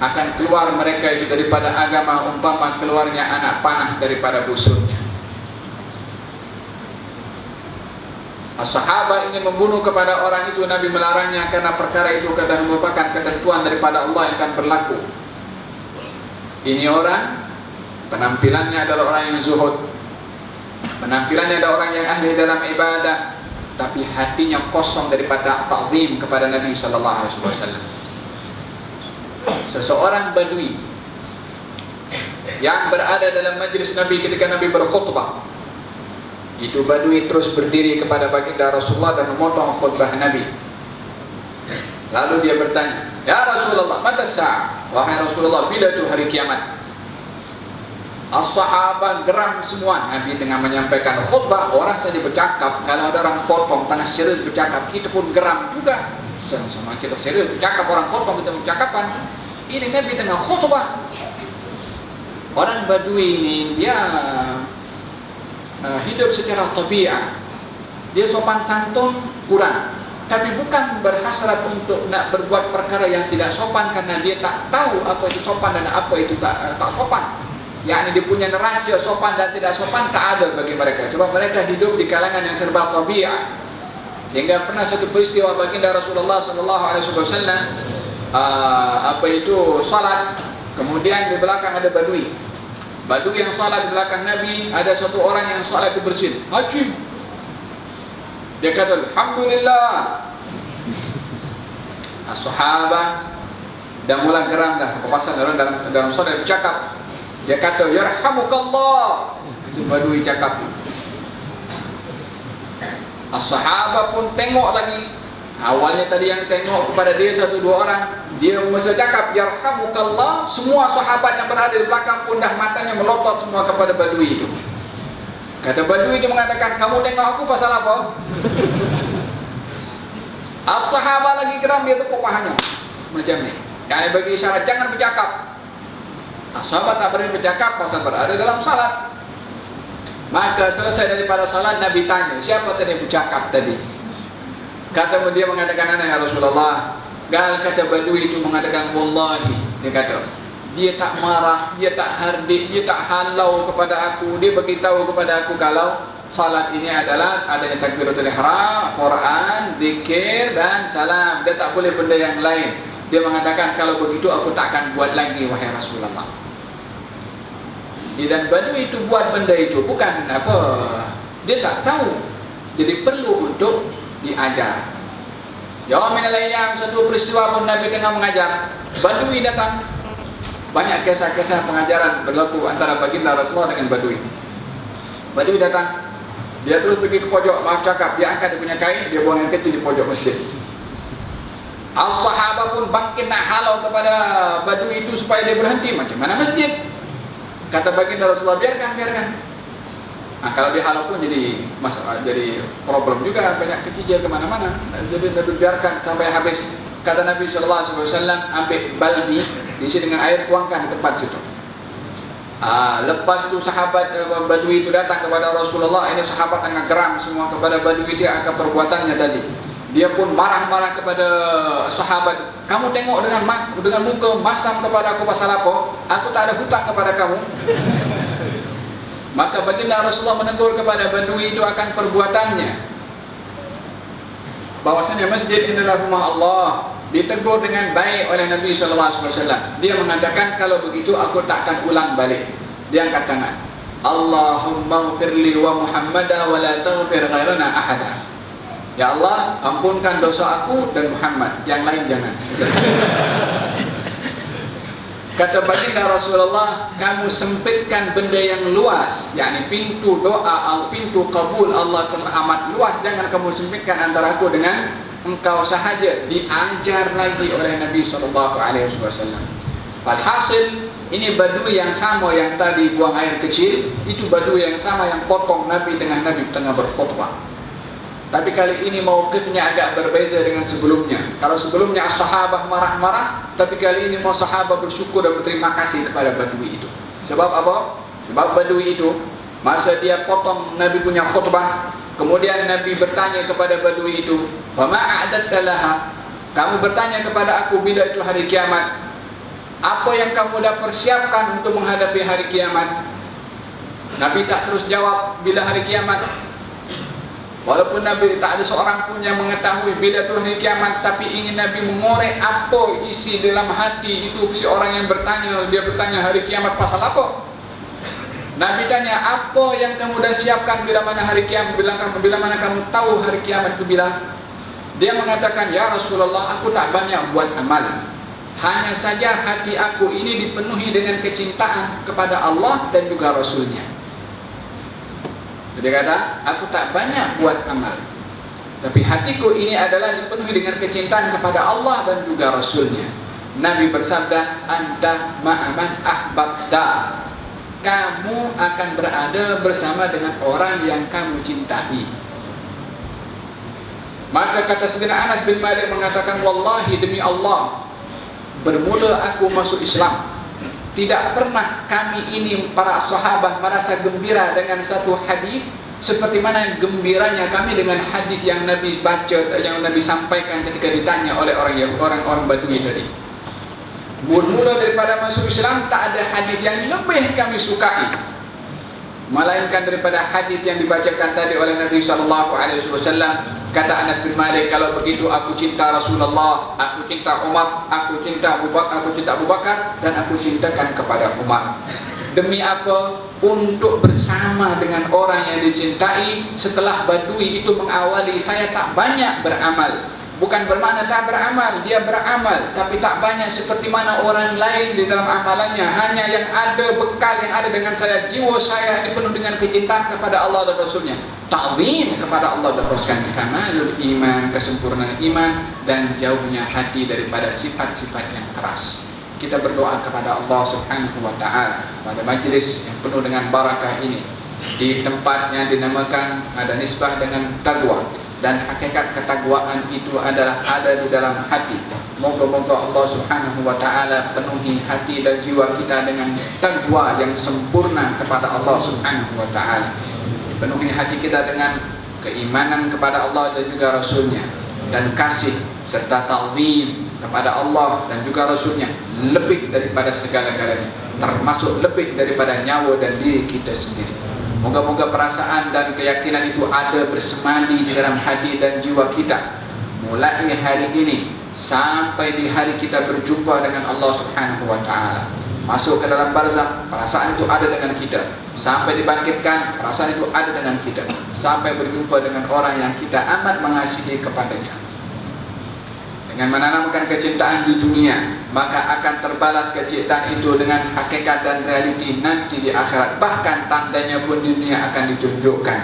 akan keluar mereka itu daripada agama umpama keluarnya anak panah daripada busurnya. As-sahabat ingin membunuh kepada orang itu, Nabi melarangnya karena perkara itu kadang merupakan ketentuan daripada Allah yang akan berlaku. Ini orang penampilannya adalah orang yang zuhud, penampilannya adalah orang yang ahli dalam ibadah, tapi hatinya kosong daripada ta'zim kepada Nabi SAW. Seseorang badui yang berada dalam majlis Nabi ketika Nabi berkhutbah, itu badui terus berdiri kepada baginda Rasulullah dan memotong khutbah Nabi. Lalu dia bertanya, "Ya Rasulullah, mata sa'ah?" Wahai Rasulullah, bila itu hari kiamat? As-sahabat geram semua. Nabi tengah menyampaikan khutbah, orang saja bercakap, kalau ada orang potong tengah serius bercakap, kita pun geram juga. Sama kita serius bercakap, orang potong kita bercakapan. Ini Nabi tengah khutbah. Orang badui ini dia hidup secara tabiat, dia sopan santun kurang, tapi bukan berhasrat untuk nak berbuat perkara yang tidak sopan, karena dia tak tahu apa itu sopan dan apa itu tak sopan. Yakni dia punya neraca sopan dan tidak sopan tak ada bagi mereka, sebab mereka hidup di kalangan yang serba tabiat. Sehingga pernah satu peristiwa baginda Rasulullah SAW salat, kemudian di belakang ada badui. Badui yang salat di belakang Nabi, ada satu orang yang salat itu bersin. Ajib. Dia kata, Alhamdulillah. As-sahabah dah mula geram dah. Kepasan dalam salat bercakap. Dia kata, Yarhamukallah. Itu badui cakap. As-sahabah pun tengok lagi. Awalnya tadi yang tengok kepada dia satu dua orang, dia masa cakap Yarhamukallah, semua sahabat yang berada di belakang pun dah matanya melotot semua kepada badui itu. Kata badui itu mengatakan, kamu tengok aku pasal apa? As-sahabah lagi geram, dia tepuk pahanya macam ni. Yang bagi isyarat jangan bercakap. Sahabat tak berani bercakap pasal berada dalam salat. Maka selesai daripada salat, Nabi tanya, siapa tadi bercakap tadi? Kata dia mengatakan, ya Rasulullah. Kata badui itu mengatakan, wallahi, dia kata, dia tak marah, dia tak hardik, dia tak halau kepada aku. Dia beritahu kepada aku kalau salat ini adalah adanya takbiratul ihram, Quran, zikir dan salam. Dia tak boleh benda yang lain. Dia mengatakan, kalau begitu aku tak akan buat lagi, wahai Rasulullah. Dan badui itu buat benda itu bukan apa, dia tak tahu, jadi perlu untuk diajar. Jawab minal ayyam, satu peristiwa pun Nabi tengah mengajar, badui datang. Banyak kisah-kisah pengajaran berlaku antara baginda Rasulullah dengan badui. Badui datang, dia terus pergi ke pojok, maaf cakap, dia angkat dia punya kain, dia buang air kecil di pojok masjid. As-sahabah pun bangkit nak halau kepada badui itu supaya dia berhenti. Macam mana masjid? Kata baginda Rasulullah, biarkan. Kalau dia halau pun jadi masalah, jadi problem juga, banyak kecil kemana-mana. Jadi Nabi biarkan sampai habis. Kata Nabi SAW, ambil baldi, diisi dengan air, tuangkan di tempat situ. Lepas itu sahabat badui itu datang kepada Rasulullah. Ini sahabat tengah geram semua kepada badui dia akan perbuatannya tadi. Dia pun marah-marah kepada sahabat. Kamu tengok dengan muka masam kepada aku pasal apa? Aku tak ada hutang kepada kamu. Maka baginda Rasulullah menegur kepada badui itu akan perbuatannya, bahwasanya masjid ini adalah rumah Allah. Ditegur dengan baik oleh Nabi SAW. Dia mengatakan, kalau begitu aku tak akan ulang balik. Dia angkat tangan, Allahumma ghfirli wa Muhammadan wa la taghfir ghairana ahada. Ya Allah, ampunkan dosa aku dan Muhammad, yang lain jangan. Kata baginda Rasulullah, kamu sempitkan benda yang luas, yakni pintu doa, pintu kabul Allah teramat luas. Jangan kamu sempitkan antara aku dengan engkau sahaja. Diajar lagi oleh Nabi SAW. Alhasil, ini badui yang sama yang tadi buang air kecil, itu badui yang sama yang potong Nabi tengah berkhutbah. Tapi kali ini mauqifnya agak berbeza dengan sebelumnya. Kalau sebelumnya sahabat marah-marah, tapi kali ini mau sahabat bersyukur dan berterima kasih kepada badui itu. Sebab apa? Sebab badui itu, masa dia potong Nabi punya khutbah, kemudian Nabi bertanya kepada badui itu, "Wa ma a'adatta laha?" Kamu bertanya kepada aku bila itu hari kiamat, apa yang kamu dah persiapkan untuk menghadapi hari kiamat? Nabi tak terus jawab bila hari kiamat. Walaupun Nabi tak ada seorang pun yang mengetahui bila itu hari kiamat, tapi ingin Nabi mengorek apa isi dalam hati itu si orang yang bertanya. Dia bertanya hari kiamat pasal apa? Nabi tanya, apa yang kamu dah siapkan bila mana hari kiamat, bila mana kamu tahu hari kiamat itu bila? Dia mengatakan, ya Rasulullah, aku tak banyak buat amal, hanya saja hati aku ini dipenuhi dengan kecintaan kepada Allah dan juga Rasulnya. Dia kata, aku tak banyak buat amal, tapi hatiku ini adalah dipenuhi dengan kecintaan kepada Allah dan juga Rasulnya. Nabi bersabda, anta ma'aman ahbabta, kamu akan berada bersama dengan orang yang kamu cintai. Maka kata Sayyidina Anas bin Malik mengatakan, wallahi demi Allah, bermula aku masuk Islam, tidak pernah kami ini para sahabat merasa gembira dengan satu hadis seperti mana gembiranya kami dengan hadis yang Nabi baca, yang Nabi sampaikan ketika ditanya oleh orang-orang Badui tadi. Bermula daripada masuk Islam, tak ada hadis yang lebih kami sukai melainkan daripada hadis yang dibacakan tadi oleh Nabi SAW. Kata Anas bin Malik, kalau begitu aku cinta Rasulullah, aku cinta Umar, aku cinta Abu Bakar, dan aku cintakan kepada Umar. Demi apa? Untuk bersama dengan orang yang dicintai. Setelah Badui itu mengawali, saya tak banyak beramal. Bukan bermakna tak beramal, dia beramal, tapi tak banyak seperti mana orang lain di dalam amalannya. Hanya yang ada, bekal yang ada dengan saya, jiwa saya dipenuh dengan kecintaan kepada Allah dan Rasulnya, ta'zim kepada Allah dan Rasulnya, kamalul iman, kesempurnaan iman, dan jauhnya hati daripada sifat-sifat yang keras. Kita berdoa kepada Allah Subhanahu wa ta'ala pada majlis yang penuh dengan barakah ini, di tempat yang dinamakan ada nisbah dengan taqwa, dan hakikat ketakwaan itu adalah ada di dalam hati. Moga-moga Allah Subhanahu wa ta'ala penuhi hati dan jiwa kita dengan taqwa yang sempurna kepada Allah Subhanahu wa ta'ala. Penuhi hati kita dengan keimanan kepada Allah dan juga Rasulnya, dan kasih serta ta'zim kepada Allah dan juga Rasulnya lebih daripada segala-galanya, termasuk lebih daripada nyawa dan diri kita sendiri. Moga-moga perasaan dan keyakinan itu ada bersemadi di dalam hati dan jiwa kita, mulai hari ini sampai di hari kita berjumpa dengan Allah Subhanahu wa ta'ala. Masuk ke dalam barzakh, perasaan itu ada dengan kita. Sampai dibangkitkan, perasaan itu ada dengan kita. Sampai berjumpa dengan orang yang kita amat mengasihi kepadanya. Dengan menanamkan kecintaan di dunia, maka akan terbalas kecintaan itu dengan hakikat dan realiti nanti di akhirat. Bahkan tandanya pun di dunia akan ditunjukkan.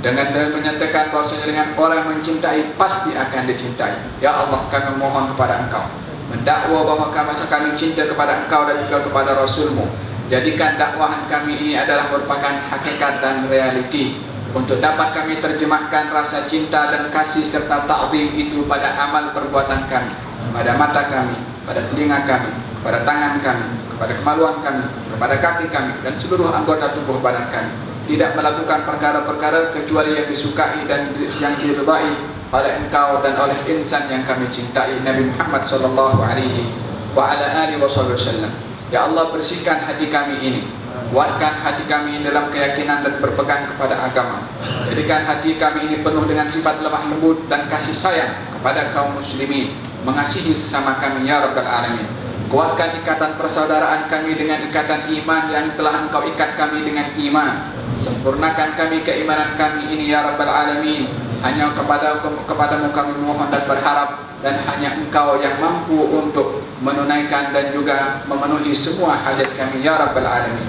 Dengan menyatakan bahwasanya dengan orang mencintai pasti akan dicintai. Ya Allah, kami mohon kepada Engkau, mendakwa bahwa kami cinta kepada Engkau dan juga kepada Rasulmu. Jadikan dakwahan kami ini adalah merupakan hakikat dan realiti, untuk dapat kami terjemahkan rasa cinta dan kasih serta ta'zim itu pada amal perbuatan kami, pada mata kami, pada telinga kami, pada tangan kami, kepada kemaluan kami, kepada kaki kami, dan seluruh anggota tubuh badan kami. Tidak melakukan perkara-perkara kecuali yang disukai dan yang diridai oleh Engkau dan oleh insan yang kami cintai, Nabi Muhammad sallallahu alaihi wa ala alihi wasallam. Ya Allah, bersihkan hati kami ini, kuatkan hati kami dalam keyakinan dan berpegang kepada agama. Jadikan hati kami ini penuh dengan sifat lemah lembut dan kasih sayang kepada kaum muslimin, mengasihi sesama kami ya Rabbal Alamin. Kuatkan ikatan persaudaraan kami dengan ikatan iman yang telah Engkau ikat kami dengan iman. Sempurnakan kami keimanan kami ini ya Rabbal Alamin. Hanya kepadamu kami mohon dan berharap, dan hanya Engkau yang mampu untuk menunaikan dan juga memenuhi semua hajat kami ya Rabbal Alamin.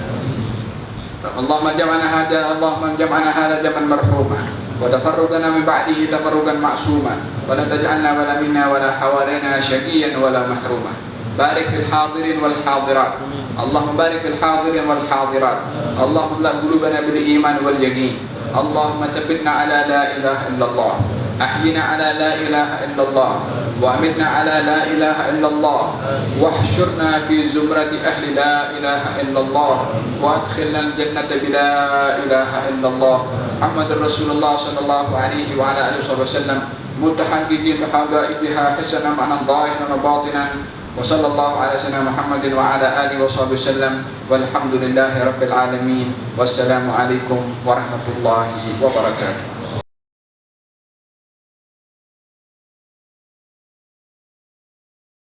Allahumma jam'ana hadha jam'an marhuma, wa tafarruqana min ba'dihi tafarruqan ma'suma, wa la taj'alna wala minna wala hawalaina syaqiyan wala mahruma. Barik fil hadirin wal hadirat, Allahumma barik fil hadirin wal hadirat, Allahumma la qulubana bil iman wal yaqin, Allahumma thabbitna ala la ilaha illallah, ahyina ala la ilaha illallah, wa amitna ala la ilaha illallah, wahsyurna fi zumrati ahli la ilaha illallah, wa adkhilna al-jannata bi la ilaha illallah. Muhammadur Rasulullah sallallahu alaihi wa ala alihi wasallam, mutahaqqiqin bihaqaiha hasanan ma'nan dhahiran wa batinan, wa sallallahu ala sayyidina Muhammadin wa ala alihi wasallam, walhamdulillahi rabbil alamin. Wassalamu alaikum warahmatullahi wabarakatuh.